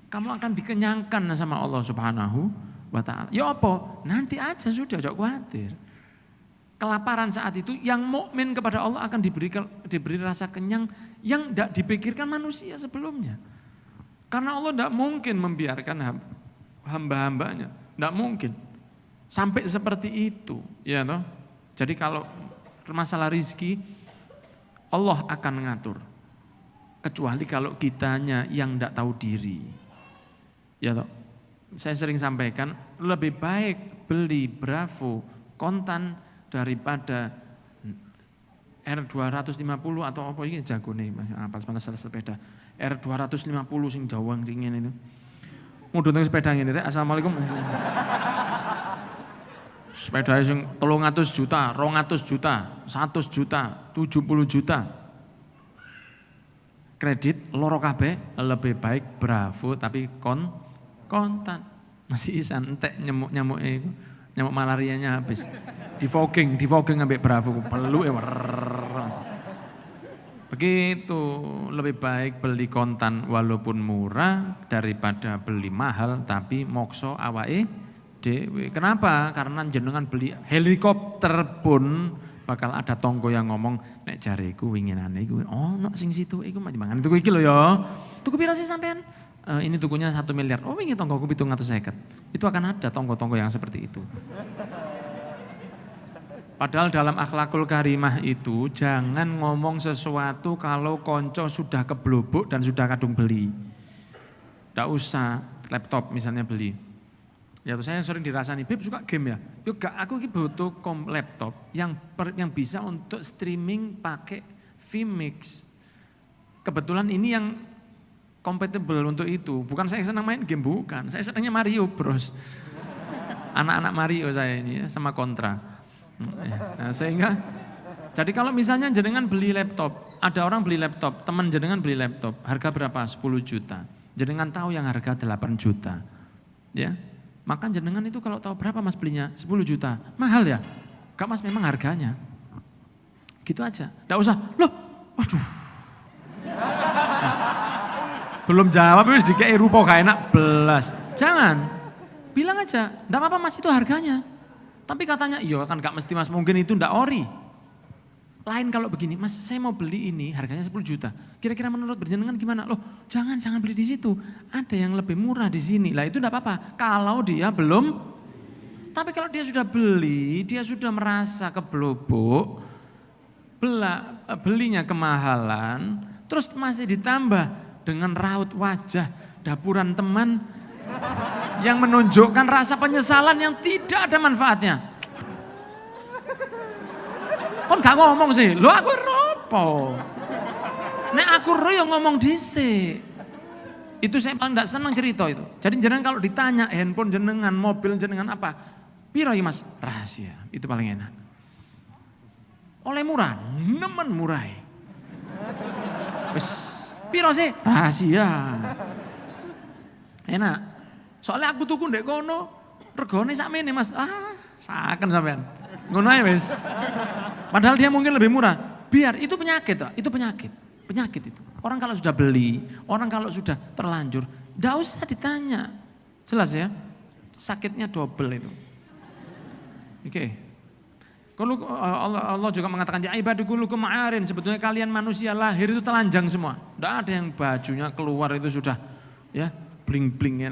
S3: Kamu akan dikenyangkan sama Allah Subhanahu wa ta'ala. Ya apa? Nanti aja sudah, jangan khawatir. Kelaparan saat itu yang mukmin kepada Allah akan diberi rasa kenyang yang tidak dipikirkan manusia sebelumnya. Karena Allah tidak mungkin membiarkan hamba-hambanya, tidak mungkin. Sampai seperti itu, ya toh. Jadi kalau masalah rizki, Allah akan mengatur. Kecuali kalau kitanya yang tidak tahu diri. Ya toh, saya sering sampaikan lebih baik beli Bravo kontan daripada R250 atau apa ini jago nih, apa masalah sepeda R250 sing jawang ringin itu. Mudun sepeda ini, assalamualaikum. Sepeda sing 300 juta, 200 juta, 100 juta, 70 juta. Kredit loro kabeh lebih baik Bravo tapi kontan. Masih isan entek nyamuk itu, nyamuk malarianya habis. Di fogging ambek Bravo perlu ya. Begitu, lebih baik beli kontan walaupun murah daripada beli mahal tapi mokso awake dhewe. Kenapa? Karena jenengan beli helikopter pun bakal ada tonggo yang ngomong nek jareku winginane iku ono sing situ iku mangan tuku iki lho ya. Tuku pira sih sampean? Ini tukunya 1 miliar. Oh wingi tonggoku 750. Itu akan ada tonggo-tonggo yang seperti itu. Padahal dalam akhlakul karimah itu jangan ngomong sesuatu kalau konco sudah keblobok dan sudah kadung beli. Tidak usah laptop misalnya beli. Ya saya sering dirasani, Beb suka game ya? Yuk aku butuh laptop yang bisa untuk streaming pakai vMix. Kebetulan ini yang compatible untuk itu. Bukan saya senang main game, bukan. Saya senangnya Mario Bros. Anak-anak Mario saya ini ya, sama Contra. Nah, sehingga, jadi kalau misalnya jenengan beli laptop, ada orang beli laptop, teman jenengan beli laptop, harga berapa? 10 juta. Jenengan tahu yang harga 8 juta. Ya, maka jenengan itu kalau tahu berapa mas belinya? 10 juta. Mahal ya? Enggak mas, memang harganya. Gitu aja. Enggak usah, loh, waduh. Belum jawab, wis dikei rupa gak enak belas. Jangan, bilang aja, enggak apa-apa mas itu harganya. Tapi katanya, iya kan gak mesti mas, mungkin itu enggak ori. Lain kalau begini, mas saya mau beli ini harganya 10 juta. Kira-kira menurut berjenengan gimana? Loh jangan beli di situ. Ada yang lebih murah di sini. Lah itu enggak apa-apa. Kalau dia belum, tapi kalau dia sudah beli, dia sudah merasa keblobok, belinya kemahalan, terus masih ditambah dengan raut wajah dapuran teman yang menunjukkan rasa penyesalan yang tidak ada manfaatnya. Kon gak ngomong sih, lo aku ropo. Nek aku ro yang ngomong dhisik. Itu saya paling gak senang cerita itu. Jadi jenengan kalau ditanya handphone jenengan, mobil jenengan apa? Piro ya mas? Rahasia, itu paling enak. Oleh murah, nemen murah. Wis piro sih? Rahasia. Enak. Soalnya aku tuku ndek kono, regane sakmene mas. Saken sampean. Ngono ae wis. Padahal dia mungkin lebih murah. Biar itu penyakit, Pak. Itu penyakit. Penyakit itu. Orang kalau sudah beli, orang kalau sudah terlanjur, enggak usah ditanya. Jelas ya? Sakitnya double itu. Oke. Allah juga mengatakan ya ibadu kullukum ma'arin, sebetulnya kalian manusia lahir itu telanjang semua. Tidak ada yang bajunya keluar itu sudah ya bling-bling ya.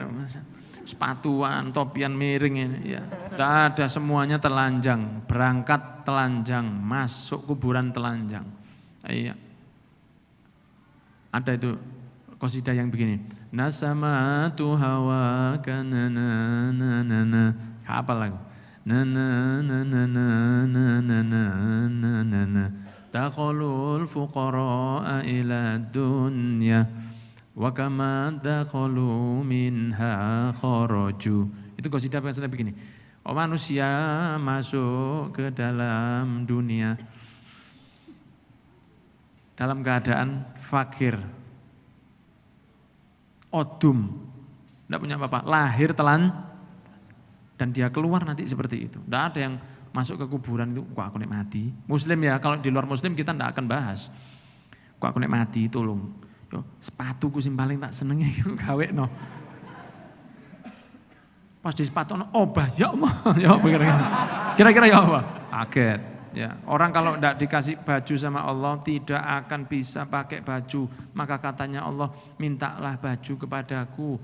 S3: Sepatuan, topian miring ini ya. Tidak ada, semuanya telanjang, berangkat telanjang, masuk kuburan telanjang. Iya. Ada itu qasidah yang begini. Nasamatu hawa kana na na na na. Apa lagu? Na na na na na na na na na na. Dakhalul fuqara ila dunya wa kama dakhalu minha kharaju. Itu qasidah yang begini. Oh, manusia masuk ke dalam dunia dalam keadaan fakir, odum, tidak punya apa-apa, lahir telan, dan dia keluar nanti seperti itu. Tidak ada yang masuk ke kuburan itu, kok aku nek mati. Muslim ya, kalau di luar muslim kita tidak akan bahas. Kok aku nek mati, tolong. Yo, sepatuku sing paling tak senengi gawe no. Pas di sepatu no, obah, ya Allah, ya kira-kira ya Allah, kaget. Ya, orang kalau tidak dikasih baju sama Allah tidak akan bisa pakai baju. Maka katanya Allah, mintalah baju kepadaku.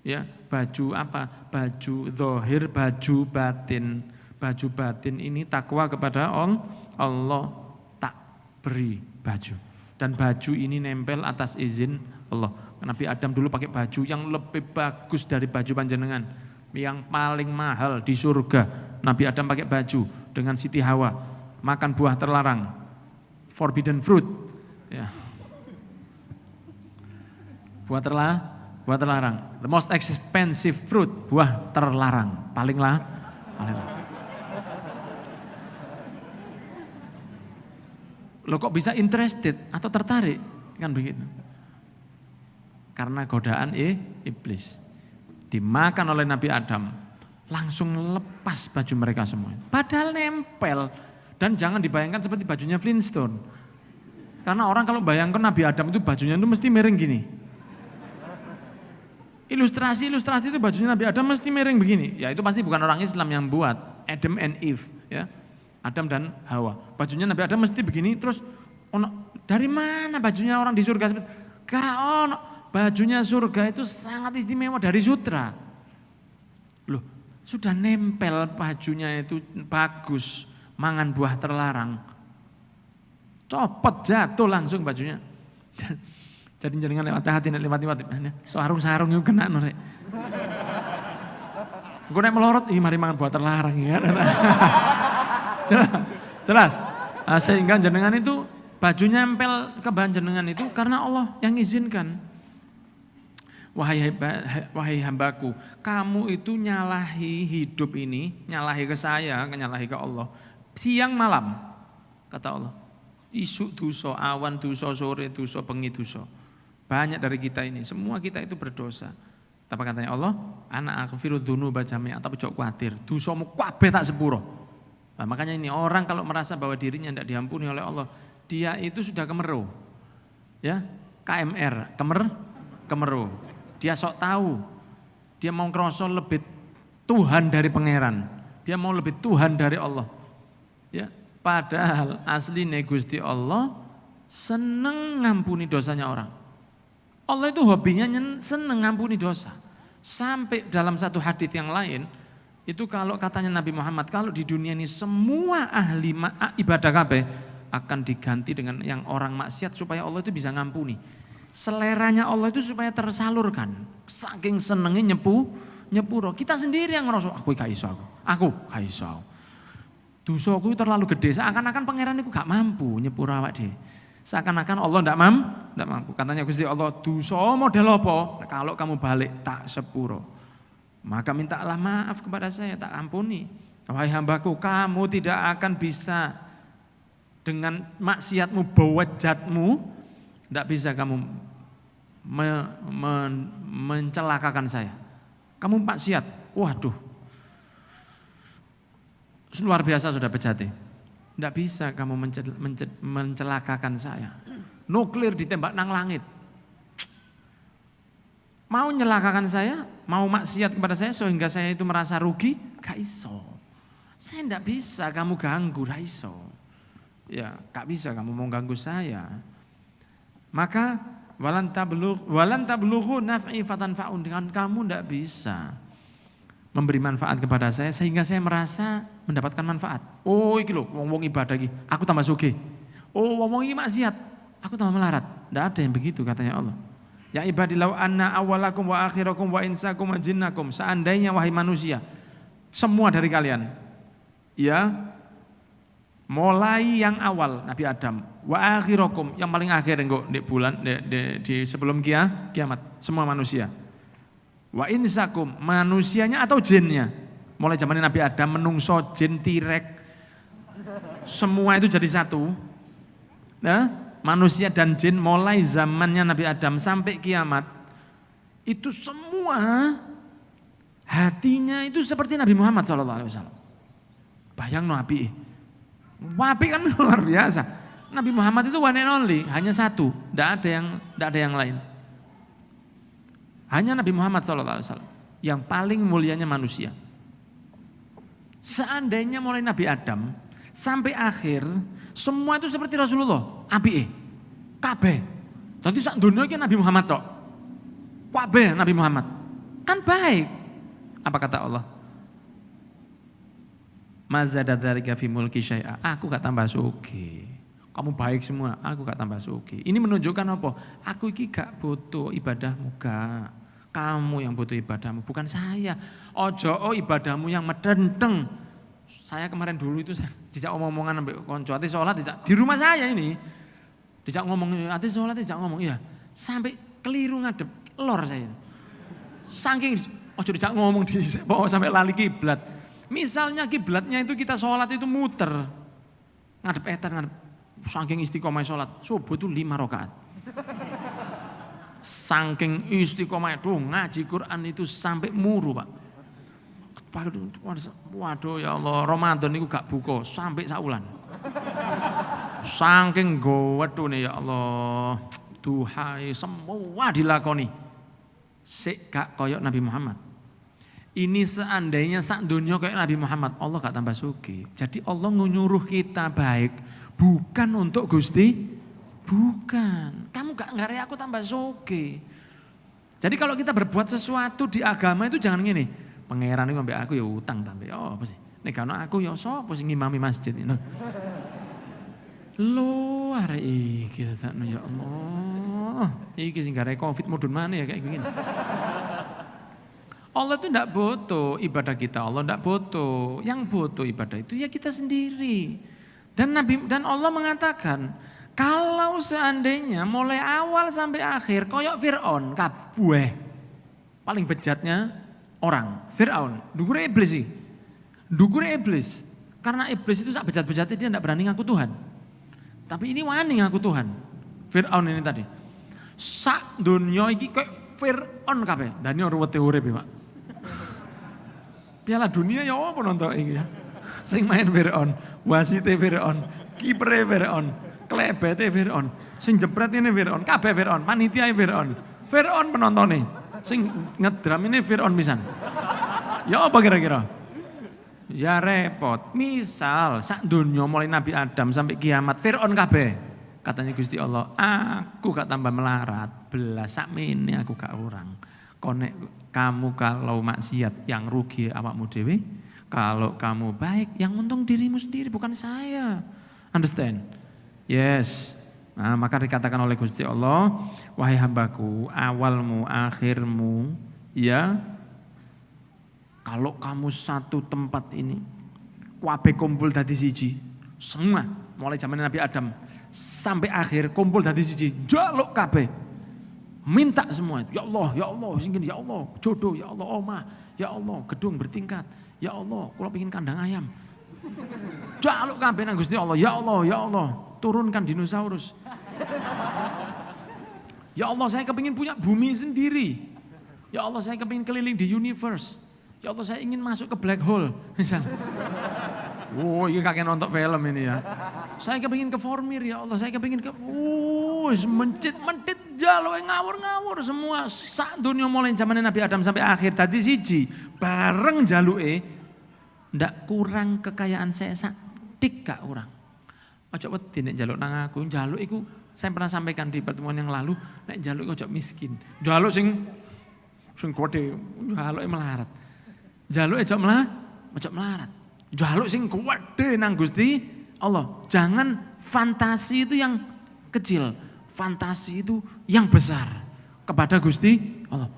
S3: Ya, baju apa? Baju zahir, baju batin. Baju batin ini takwa kepada Allah, tak beri baju. Dan baju ini nempel atas izin Allah. Nabi Adam dulu pakai baju yang lebih bagus dari baju panjenengan. Yang paling mahal di surga. Nabi Adam pakai baju dengan Siti Hawa. Makan buah terlarang, forbidden fruit, ya. Buah terlarang, the most expensive fruit, buah terlarang, paling lah. Lo kok bisa interested atau tertarik, kan begitu? Karena godaan iblis, dimakan oleh Nabi Adam, langsung lepas baju mereka semua, padahal nempel. Dan jangan dibayangkan seperti bajunya Flintstone. Karena orang kalau bayangkan Nabi Adam itu bajunya itu mesti miring gini. Ilustrasi itu bajunya Nabi Adam mesti miring begini. Ya itu pasti bukan orang Islam yang buat. Adam and Eve. Ya. Adam dan Hawa. Bajunya Nabi Adam mesti begini terus. Dari mana bajunya orang di surga? Bajunya surga itu sangat istimewa dari sutra. Loh, sudah nempel bajunya itu bagus. Mangan buah terlarang, copot jatuh langsung bajunya. Jadi jenengan lewat hati, lewat sarung itu kena norek. Gue naik melorot, mari mangan buah terlarang ya. Jelas. Nah, sehingga jenengan itu bajunya nempel ke bahan jenengan itu karena Allah yang izinkan. Wahai hambaku, kamu itu nyalahi hidup ini, nyalahi ke saya, nyalahi ke Allah. Siang malam, kata Allah. Isuk dosa, awan dosa, sore dosa, bengi dosa. Banyak dari kita ini, semua kita itu berdosa. Tapi katanya Allah, ana aghfiru dzunuba jami'a, tapi jok kuatir, dosamu kabeh tak sepuro. Nah, makanya ini orang kalau merasa bahwa dirinya tidak diampuni oleh Allah, dia itu sudah kemeru. Ya, KMR, kemeru. Dia sok tahu. Dia mau ngerasa lebih Tuhan dari pangeran. Dia mau lebih Tuhan dari Allah. Ya, padahal aslinya Gusti Allah seneng ngampuni dosanya orang. Allah itu hobinya seneng ngampuni dosa. Sampai dalam satu hadits yang lain, itu kalau katanya Nabi Muhammad, kalau di dunia ini semua ahli ibadah kabeh akan diganti dengan yang orang maksiat supaya Allah itu bisa ngampuni. Seleranya Allah itu supaya tersalurkan. Saking senengnya nyepuro. Kita sendiri yang ngerasa, aku gak iso aku gak iso. Dosaku terlalu gede, seakan-akan pangeran itu gak mampu nyepuro awak dhewe. Seakan-akan Allah tidak mampu. Katanya Gusti Allah, dosa model apa? Kalau kamu balik tak sepuro. Maka mintalah maaf kepada saya, tak ampuni. Wahai hambaku, kamu tidak akan bisa dengan maksiatmu, bawajatmu, tidak bisa kamu mencelakakan saya. Kamu maksiat, waduh. Luar biasa sudah bejati. Tidak bisa kamu mencelakakan saya. Nuklir ditembak nang langit. Mau nyelakakan saya, mau maksiat kepada saya sehingga saya itu merasa rugi, gak iso. Saya tidak bisa kamu ganggu, raiso. Ya, gak bisa kamu mau ganggu saya. Maka walan tablughu naf'i fatanfa'un, dengan kamu tidak bisa memberi manfaat kepada saya sehingga saya merasa mendapatkan manfaat. Oh, iki lho wong-wong ibadah iki, aku tambah sugih. Oh, wong-wong iki maksiat, aku tambah melarat. Tidak ada yang begitu katanya Allah. Ya ibadillahi anna awwalakum wa akhirakum wa insakum wa jinnakum, seandainya wahai manusia, semua dari kalian, ya, mulai yang awal Nabi Adam, wa akhirakum yang paling akhir engko di bulan di sebelum kiamat, semua manusia. Wa insakum manusianya atau jinnya, mulai zaman Nabi Adam, menungso, jin, tirek, semua itu jadi satu. Nah, manusia dan jin mulai zamannya Nabi Adam sampai kiamat, itu semua hatinya itu seperti Nabi Muhammad SAW. Bayang no api kan luar biasa. Nabi Muhammad itu one and only, hanya satu, tidak ada yang lain. Hanya Nabi Muhammad SAW yang paling mulianya manusia. Seandainya mulai Nabi Adam sampai akhir, semua itu seperti Rasulullah, api kabeh. Jadi sak dunia iki Nabi Muhammad tok. Kabeh Nabi Muhammad. Kan baik. Apa kata Allah? Mazada dzalika fi mulki syai'a. Aku gak tambah sugih. Kamu baik semua, aku gak tambah sugih. Ini menunjukkan apa? Aku iki gak butuh ibadahmu, gak. Kamu yang butuh ibadahmu, bukan saya. Ojo ibadahmu yang medenteng. Saya kemarin dulu itu dijak omong-omongan sampai konco, ati sholat di rumah saya ini. Dijak ngomong, ati sholat dijak ngomong, iya. Sampai keliru ngadep lor saya. Saking ojo dijak ngomong di bawah sampai lali kiblat. Misalnya kiblatnya itu kita sholat itu muter. Ngadep etar, saking istiqomah sholat. Subuh itu 5 rakaat. Saking istiqomah itu ngaji Quran itu sampai muru, Pak. Waduh ya Allah, Ramadan itu gak buka sampai saulan. Saking gowedune ya Allah, duhai semua dilakoni. Sik gak koyok Nabi Muhammad. Ini seandainya sak dunia kayak Nabi Muhammad, Allah gak tambah sugih. Jadi Allah nyuruh kita baik bukan untuk Gusti, bukan. Kamu gak ngare aku tambah sugih. Jadi kalau kita berbuat sesuatu di agama itu jangan gini. Pangeran itu ngambil aku ya utang tambah. Oh apa sih? Nek kana aku ya sapa sing ngimami masjid ini. Lho arek iki takno ya Allah. Iki sing gare Covid mudun mana ya kayak gini. Allah itu tidak butuh ibadah kita, Allah tidak butuh. Yang butuh ibadah itu ya kita sendiri. Dan Allah mengatakan, kalau seandainya mulai awal sampai akhir koyok Fir'aun kabeh. Paling bejatnya orang, Fir'aun, dukure iblis sih. Dukure iblis. Karena iblis itu sak bejat-bejatnya dia tidak berani ngaku Tuhan. Tapi ini wani ngaku Tuhan. Fir'aun ini tadi. Sak dunia iki koyok Fir'aun kabeh. Dan ini ruwete urip Pak. Piala dunia ya apa nonton iki ya. Sing main Fir'aun, wasite Fir'aun, kipere Fir'aun, klebete Fir'aun, sing jepret ini Fir'aun, kabeh Fir'aun, panitia Fir'aun. Fir'aun penontonnya, sing ngedram ini Fir'aun pisan. Ya apa kira-kira? Ya repot. Misal sak dunia mulai Nabi Adam sampai kiamat Fir'aun kabeh. Katanya Gusti Allah, aku gak tambah melarat, belas sak mene aku gak orang. Konek kamu kalau maksiat yang rugi awakmu dhewe, kalau kamu baik yang untung dirimu sendiri bukan saya. Understand? Yes. Nah, maka dikatakan oleh Gusti Allah, wahai hambaku, awalmu, akhirmu, ya. Kalau kamu satu tempat ini, kabeh kumpul dadi siji, semua mulai zaman Nabi Adam sampai akhir kumpul dadi siji, jaluk kabeh. Minta semua, ya Allah, singkin, ya Allah, jodoh, ya Allah, omah, ya Allah, gedung bertingkat, ya Allah, kalau pengen kandang ayam. Jaluk kabeh nang Gusti Allah, ya Allah, turunkan dinosaurus. Ya Allah, saya kepingin punya bumi sendiri. Ya Allah, saya kepingin keliling di universe. Ya Allah, saya ingin masuk ke black hole, misal. Oh, ini kakek nonton film ini ya. Saya kepingin ke Formir, ya Allah, saya kepingin ke, mentit jaluk ngawur-ngawur semua. Sak dunia mulai zaman Nabi Adam sampai akhir tadi siji, bareng jaluke ndak kurang kekayaan saya dik gak kurang. Ojo wedi nek njaluk nang aku, njaluk iku saya pernah sampaikan di pertemuan yang lalu, nek njaluk ojo miskin. Njaluk sing gede, njaluk melarat. Njaluk ojo melarat. Njaluk sing gede nang Gusti Allah. Jangan fantasi itu yang kecil, fantasi itu yang besar kepada Gusti Allah.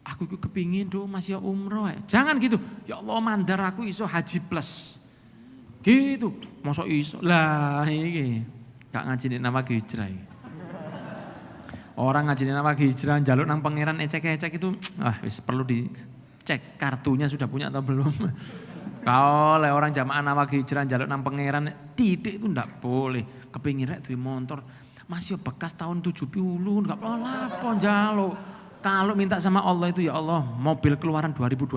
S3: Aku kepingin do Mas ya umroh ya. Jangan gitu. Ya Allah mandar aku iso haji plus. Gitu. Masa iso. Lah iki gak ngajine nama hijrah. Orang ngajine nama hijrah njaluk nang pangeran ecek-ecek itu wis perlu dicek kartunya sudah punya atau belum. Kalau oleh orang jamaah nama hijrah njaluk nang pangeran titik itu ndak boleh. Kepingin rek duwe motor. Mas yo bekas tahun 70 enggak apa-apa njaluk. Kalau minta sama Allah itu ya Allah mobil keluaran 2025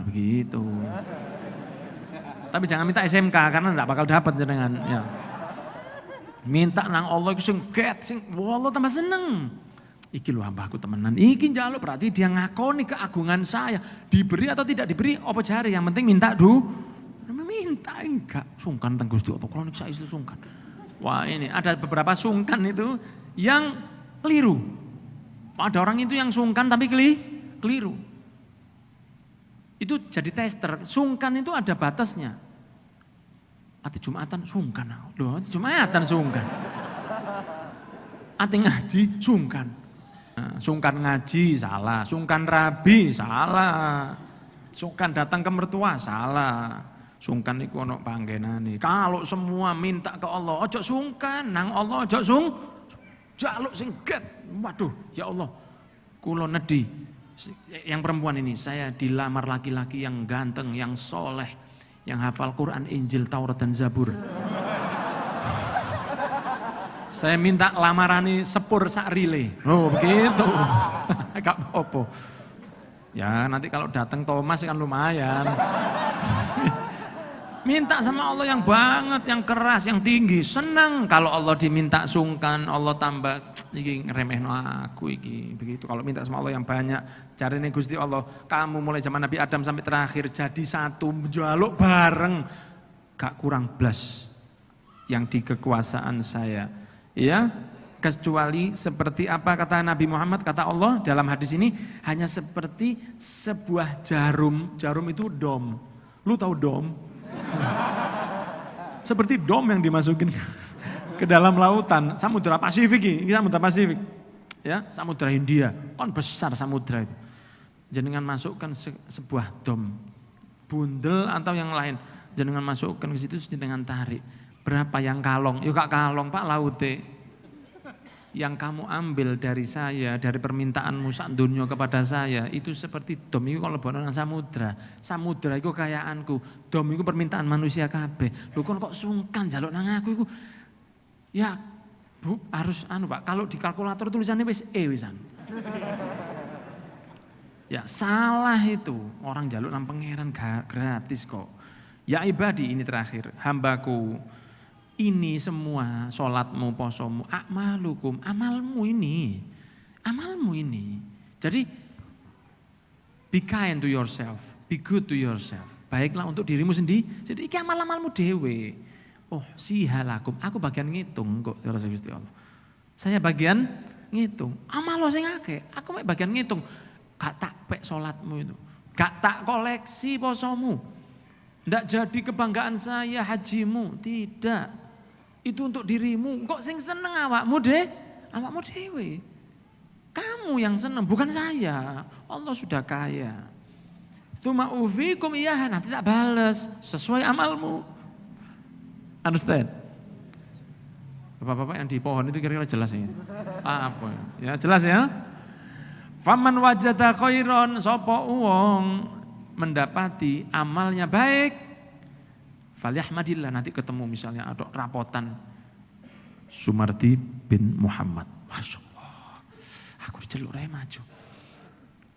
S3: begitu. Tapi jangan minta SMK karena enggak bakal dapat jenengan ya. Minta nang Allah itu sing Allah tambah seneng. Iki lho hambaku temenan. Iki njaluk berarti dia ngakoni keagungan saya. Diberi atau tidak diberi apa jare yang penting minta minta enggak sungkan teng Gusti Allah. Kalau nek saya itu sungkan. Wah ini ada beberapa sungkan itu yang keliru. Ada orang itu yang sungkan tapi keliru. Itu jadi tester. Sungkan itu ada batasnya. Ati Jumatan sungkan. Loh, ati Jumatan sungkan. Ati ngaji sungkan. Nah, sungkan ngaji salah, sungkan rabi salah. Sungkan datang ke mertua salah. Sungkan iku ono panggenane. Kalau semua minta ke Allah, ojo sungkan nang Allah ojo jaluk sing get. Waduh, ya Allah. Kulo nedi. Yang perempuan ini saya dilamar laki-laki yang ganteng, yang soleh, yang hafal Quran, Injil, Taurat dan Zabur. Saya minta lamarani sepur sak rile. Oh, begitu. Gak apa-apa. Ya, nanti kalau datang Thomas kan lumayan. Minta sama Allah yang banget, yang keras, yang tinggi. Senang kalau Allah diminta sungkan, Allah tambah iki ngeremehno aku iki. Begitu kalau minta sama Allah yang banyak. Carane Gusti Allah, kamu mulai zaman Nabi Adam sampai terakhir jadi satu, njaluk bareng. Gak kurang blas yang di kekuasaan saya. Ya, kecuali seperti apa kata Nabi Muhammad, kata Allah dalam hadis ini hanya seperti sebuah jarum. Jarum itu dom. Lu tahu dom? Seperti dom yang dimasukin ke dalam lautan, Samudra Pasifik ini Samudra Pasifik. Ya, Samudra Hindia, kan besar samudra itu. Jenengan masukkan sebuah dom, bundel atau yang lain, jenengan masukkan ke situ, jenengan tarik. Berapa yang kalong? Yuk gak kalong Pak laute. Yang kamu ambil dari saya, dari permintaanmu sak dunia kepada saya, itu seperti dom itu kalau bono samudra. Samudra itu kekayaanku, dom itu permintaan manusia kabeh. Lho kok sungkan jaluk nang aku itu. Ya, Bu, harus Pak, kalau di kalkulator tulisannya wis wisan. Ya, salah itu. Orang jaluk nang pangeran gratis kok. Ya ibadi, ini terakhir, hambaku. Ini semua sholatmu, posomu, akmalukum, amalmu ini. Jadi be kind to yourself, be good to yourself. Baiklah untuk dirimu sendiri. Jadi iki amal-amalmu dewe. Oh sihalakum, aku bagian ngitung kok ya Gusti Allah. Saya bagian ngitung. Amal lo sing akeh, aku bagian ngitung. Gak tak pek sholatmu itu, gak tak koleksi posomu. Ndak jadi kebanggaan saya hajimu, tidak. Itu untuk dirimu, kok sing seneng awakmu dewe. Kamu yang seneng, bukan saya. Allah sudah kaya. Tsumma ufikum iyaha, nanti tak balas sesuai amalmu. Understand? Bapak-bapak yang di pohon itu kira-kira jelas ya? Apa ya? Jelas ya? Faman wajada khairon, sapa wong mendapati amalnya baik, falyahmadillah, nanti ketemu misalnya ada rapotan Sumardi bin Muhammad. Masya Allah, aku diceluk raya maju.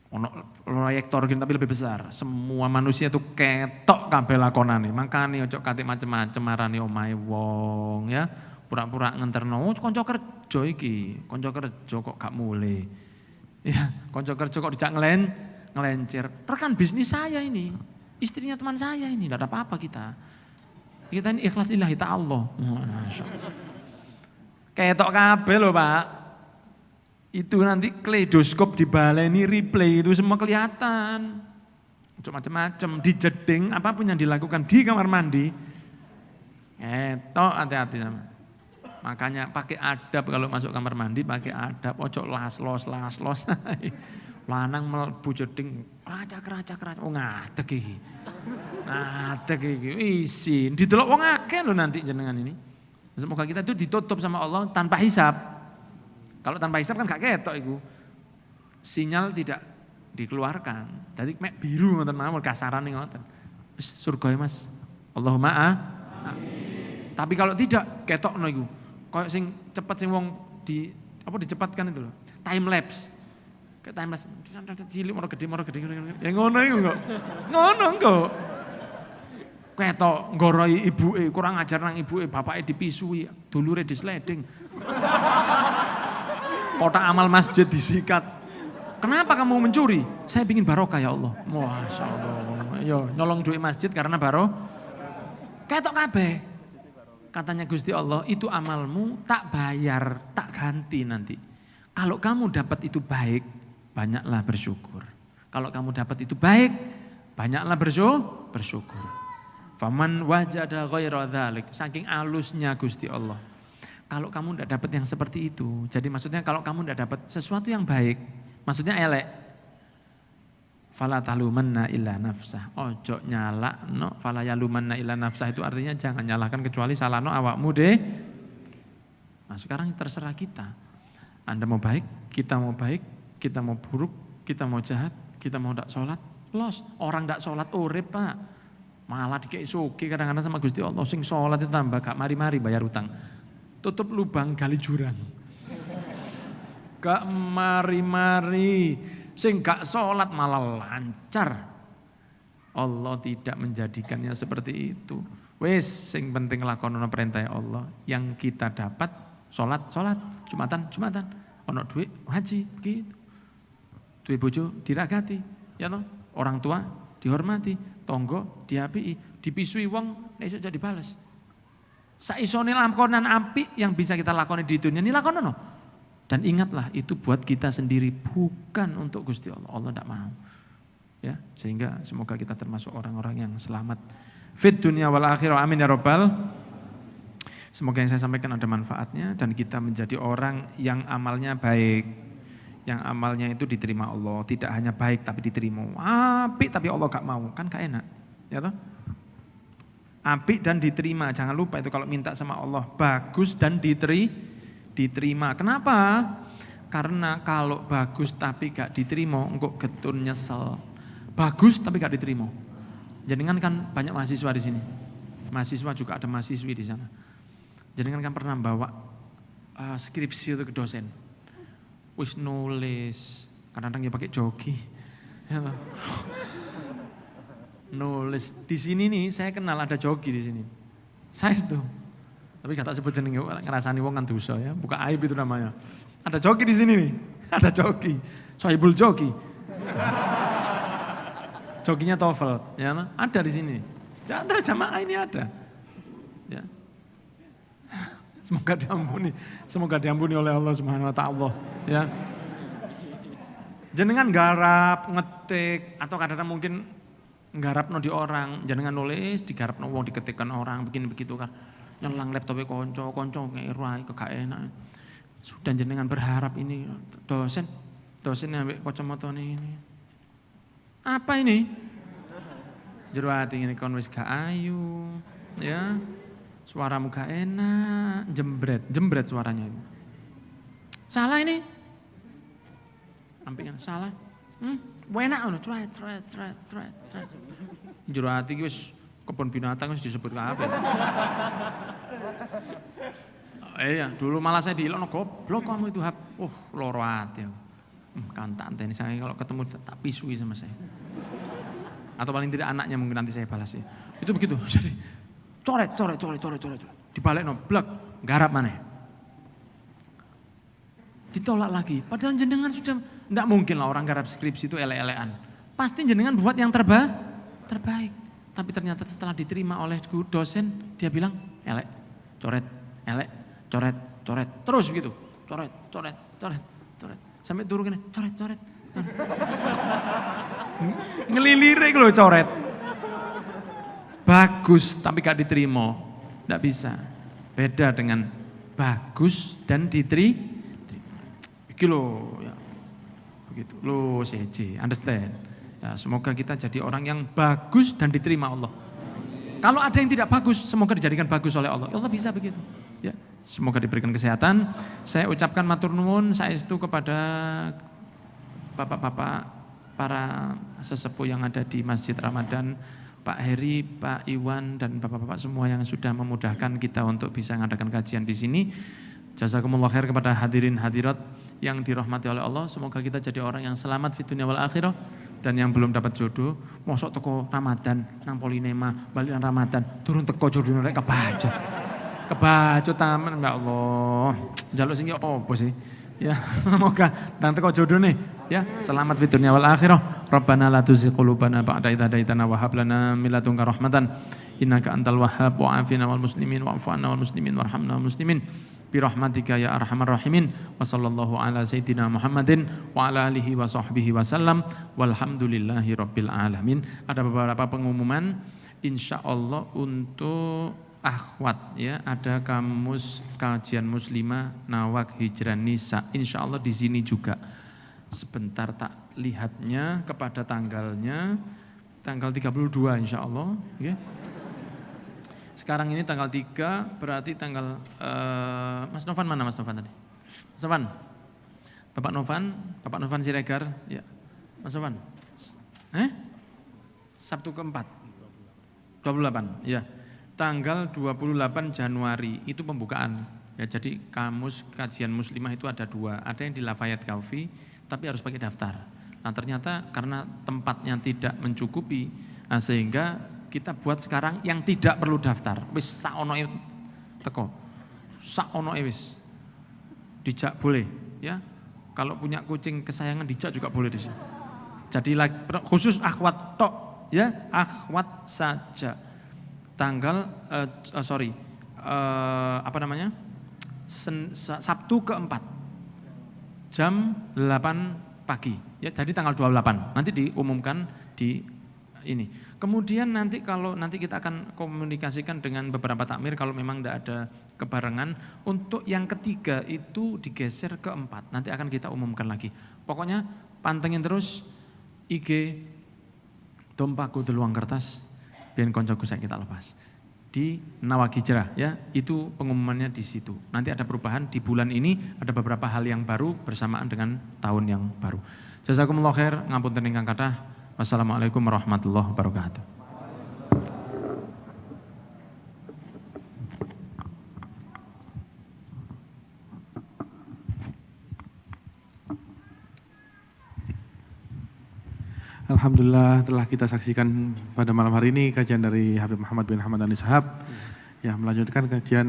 S3: Ono proyektor gini tapi lebih besar. Semua manusia itu ketok kabeh lakonane. Makane ojo kate macem-macem marani omahe wong ya. Pura-pura ngenterno kanca kerja iki, kanca kerja kok gak mulai. Ya, kanca kerja kok dijak ngelencir. Rekan bisnis saya ini. Istrinya teman saya ini, tidak ada apa-apa kita. Kita ini ikhlas lillahi ta'ala. Masya Allah. Ketok kabeh loh Pak. Itu nanti kaleidoskop dibaleni, replay itu semua kelihatan. Macam-macam, dijeding, apapun yang dilakukan di kamar mandi. Ketok hati-hati sama. Makanya pakai adab kalau masuk kamar mandi, pakai adab. Ojo las-los. Lanang mlebu jeding, keracak. Oh ngadeg iki. Ngadeg iki, isin. Didelok wong akeh lho nanti jenengan ini. Semoga kita itu ditutup sama Allah tanpa hisab. Kalau tanpa hisab kan gak ketok iku. Sinyal tidak dikeluarkan. Jadi mek biru ngoten mawon kasarane ngoten. Surga ya Mas. Allahumma Tapi kalau tidak ketokno iku. Kayak sing cepet sing wong dicepatkan itu loh. Time lapse. Kayak time lapse cilik moro gede. Ya ngono iku kok. Ngono kok. Ketok nggoroi ibuke, kurang ajar nang ibuke, bapake dipisui, dulure disleding. Kotak amal masjid disikat. Kenapa kamu mencuri? Saya ingin barokah ya Allah. Masya Allah. Yo, nyolong duit masjid karena ketok kabeh. Katanya Gusti Allah, itu amalmu tak bayar, tak ganti nanti. Kalau kamu dapat itu baik, banyaklah bersyukur. Kalau kamu dapat itu baik, banyaklah bersyukur. Faman wajada ghaira dzalik, saking alusnya Gusti Allah. Kalau kamu tidak dapat yang seperti itu, jadi maksudnya kalau kamu tidak dapat sesuatu yang baik, maksudnya elek. Fala talumanna illa nafsah. Ojo nyalakno, fala yalumanna illa nafsah itu artinya jangan nyalahkan kecuali salahno awakmu deh. Nah, sekarang terserah kita. Anda mau baik, kita mau baik, kita mau buruk, kita mau jahat, kita mau ndak sholat, los. Orang ndak sholat urip, Pak. Malah dikei soge kadang-kadang sama Gusti Allah. Sing sholat itu tambah gak mari-mari bayar utang. Tutup lubang gali jurang. Gak mari-mari. Sing gak sholat malah lancar. Allah tidak menjadikannya seperti itu. Wes sing penting lakonono perintah Allah. Yang kita dapat sholat, Jumatan. Ono duit haji begitu. Duit bojo diragati, ya toh. Orang tua dihormati, tonggo diapii, dipisui wong nek iso jadi balas. Saisone lakonan apik yang bisa kita lakoni di dunia ini lakonono. Dan ingatlah itu buat kita sendiri, bukan untuk Gusti Allah. Allah tidak mau. Ya, sehingga semoga kita termasuk orang-orang yang selamat fit dunia wal akhirah. Amin ya rabbal. Semoga yang saya sampaikan ada manfaatnya dan kita menjadi orang yang amalnya baik. Yang amalnya itu diterima Allah, tidak hanya baik tapi diterima. Apik tapi Allah gak mau, kan gak enak. Ya toh? Apik dan diterima, jangan lupa itu kalau minta sama Allah bagus dan diterima. Kenapa? Karena kalau bagus tapi gak diterima, engkau getun nyesel. Bagus tapi gak diterima. Jangan kan banyak mahasiswa di sini. Mahasiswa juga ada mahasiswi di sana. Jangan kan pernah bawa skripsi itu ke dosen. Wis nulis, kadang-kadang ya pakai joki. Ya, nulis di sini nih, saya kenal ada joki di sini. Saya itu, tapi gak tak sebut jenenge, ngerasani wong kan dosa ya, buka aib itu namanya. Ada joki di sini nih, ada joki, sohibul joki. Jokinya TOEFL, ya, ada di sini. Jangan jamaah ini ada. Ya. Semoga diampuni oleh Allah Subhanahu wa taala, ya. Jenengan garap, ngetik atau kadang-kadang mungkin nggarapno di orang, jenengan nulis digarapno wong, diketikkan orang, begini begitu kan. Nyelang laptop konco ngerai kegak enak. Sudah jenengan berharap ini dosen ambek kacamata ini. Apa ini? Jero ati ngene kon wis gak ayu, ya. Suaramu gak enak, jembret suaranya itu. Salah ini. Sampai kan salah. Enak ngono, tret. Jero ati iki wis kebun binatang wis disebut kabeh. Iya, dulu malah saya dilokno goblok kamu itu hap. Loro ati aku. Kan tak anteni saya kalau ketemu tak pisui sama saya. Atau paling tidak anaknya mungkin nanti saya balas ya. Itu begitu. Jadi coret. Dibalikno blek, garap maneh. Ditolak lagi. Padahal jenengan sudah, enggak mungkin lah orang garap skripsi itu elek-elekan. Pasti jenengan buat yang terbaik. Tapi ternyata setelah diterima oleh dosen, dia bilang, elek, coret, elek, coret, coret. Terus begitu, coret, coret, coret, coret. Sampai turun gini, coret, coret. Ngelilirik loh coret. Bagus tapi gak diterima, gak bisa. Beda dengan bagus dan diterima. Iki loh, ya. Begitu, loh CJ, understand. Ya, semoga kita jadi orang yang bagus dan diterima Allah. Kalau ada yang tidak bagus, semoga dijadikan bagus oleh Allah. Allah bisa begitu. Ya, semoga diberikan kesehatan. Saya ucapkan matur nuwun saestu kepada bapak-bapak para sesepuh yang ada di Masjid Ramadan, Pak Heri, Pak Iwan, dan bapak-bapak semua yang sudah memudahkan kita untuk bisa mengadakan kajian di sini. Jazakumullah khair kepada hadirin hadirat yang dirahmati oleh Allah. Semoga kita jadi orang yang selamat di dunia wal akhirah. Dan yang belum dapat jodoh, mosok teko Ramadan, nang Polinema, balikan Ramadan, turun teko jodoh rek kebacut. Kebacut taman, ya Allah. Jaluk sing opo sih? Ya, semoga nang teko jodoh nih, ya, selamat di dunia wal akhirah. Rabbana la tuzigh qulubana ba'da idh hadaitana wa hab lana min ladunka rahmatan innaka antal wahhab wa'afina wal muslimin wa'fu 'anna wal muslimin warhamna wal muslimin. Birahmatika ya arhamar rahimin wa sallallahu ala sayyidina Muhammadin wa ala alihi wa sahbihi wa sallam walhamdulillahi rabbil alamin. Ada beberapa pengumuman insyaallah untuk akhwat, ya, ada kamus kajian muslimah Nawak Hijrah Nisa insyaallah di sini juga. Sebentar tak lihatnya kepada tanggalnya, tanggal 32 insyaallah, ya. Sekarang ini tanggal 3, berarti tanggal, Mas Novan mana Mas Novan tadi? Mas Novan? Bapak Novan Siregar, ya. Mas Novan? Sabtu keempat? 28, ya. Tanggal 28 Januari, itu pembukaan. Ya, jadi kamus kajian muslimah itu ada 2, ada yang di Lafayette Coffee, tapi harus pakai daftar. Nah ternyata karena tempatnya tidak mencukupi, nah sehingga kita buat sekarang yang tidak perlu daftar. Wis saonoe teko. Saonoe wis. Dijak boleh, ya. Kalau punya kucing kesayangan dijak juga boleh di sini. Jadi khusus akhwat tok, ya, akhwat saja. Tanggal Sabtu keempat. Jam 8 pagi. Ya, tadi tanggal 28. Nanti diumumkan di ini. Kemudian nanti kalau nanti kita akan komunikasikan dengan beberapa takmir kalau memang tidak ada kebarengan. Untuk yang ketiga itu digeser ke 4. Nanti akan kita umumkan lagi. Pokoknya pantengin terus IG Dompaku Deluang Kertas biar koncoku saya kita lepas. Di Nawak Hijrah, ya, itu pengumumannya di situ. Nanti ada perubahan di bulan ini, ada beberapa hal yang baru bersamaan dengan tahun yang baru. Jazakumullah khair, ngapunten ingkang kathah. Wassalamualaikum warahmatullahi wabarakatuh.
S2: Alhamdulillah telah kita saksikan pada malam hari ini kajian dari Habib Muhammad bin Hamdan Ishab yang melanjutkan kajian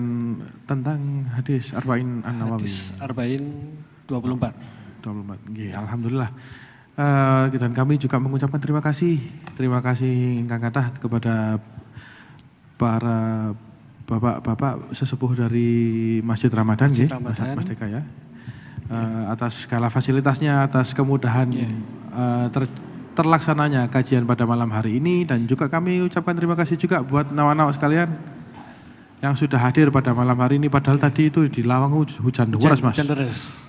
S2: tentang hadis Arba'in An-Nawawi.
S4: Hadis Arba'in 24.
S2: Alhamdulillah. Dan kami juga mengucapkan terima kasih ingkang kathah kepada para bapak-bapak sesepuh dari Masjid Ramadan, Mas Deka, ya, atas segala fasilitasnya, atas kemudahan terlaksananya kajian pada malam hari ini. Dan juga kami ucapkan terima kasih juga buat nawa-nawa sekalian yang sudah hadir pada malam hari ini. Padahal tadi itu di Lawang hujan deras, Mas.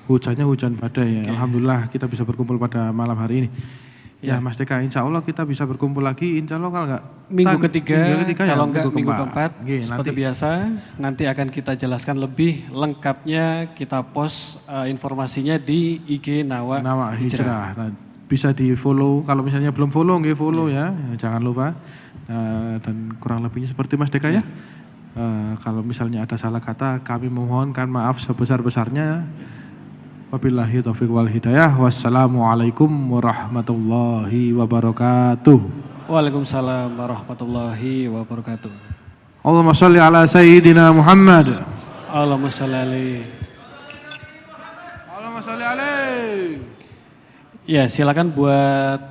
S2: Hujannya hujan badai. Okay. Alhamdulillah kita bisa berkumpul pada malam hari ini. Ya, Mas Deka, insya Allah kita bisa berkumpul lagi. Insya Allah kalau enggak
S4: minggu ketiga kalau enggak minggu keempat. Seperti
S2: nanti.
S4: Biasa, nanti akan kita jelaskan lebih lengkapnya. Kita post informasinya di IG Nawak Hijrah. Nah, bisa di follow. Kalau misalnya belum follow, nggih follow, ya. Jangan lupa. Dan kurang lebihnya seperti Mas Deka, ya. Kalau misalnya ada salah kata, kami mohonkan maaf sebesar-besarnya. Wabillahi taufiq wal hidayah. Wassalamualaikum warahmatullahi wabarakatuh. Waalaikumsalam warahmatullahi wabarakatuh.
S2: Allahumma sholli ala sayyidina Muhammad.
S4: Allahumma sholli alaihi.
S2: Allahumma sholli alaihi.
S4: Ya, silakan buat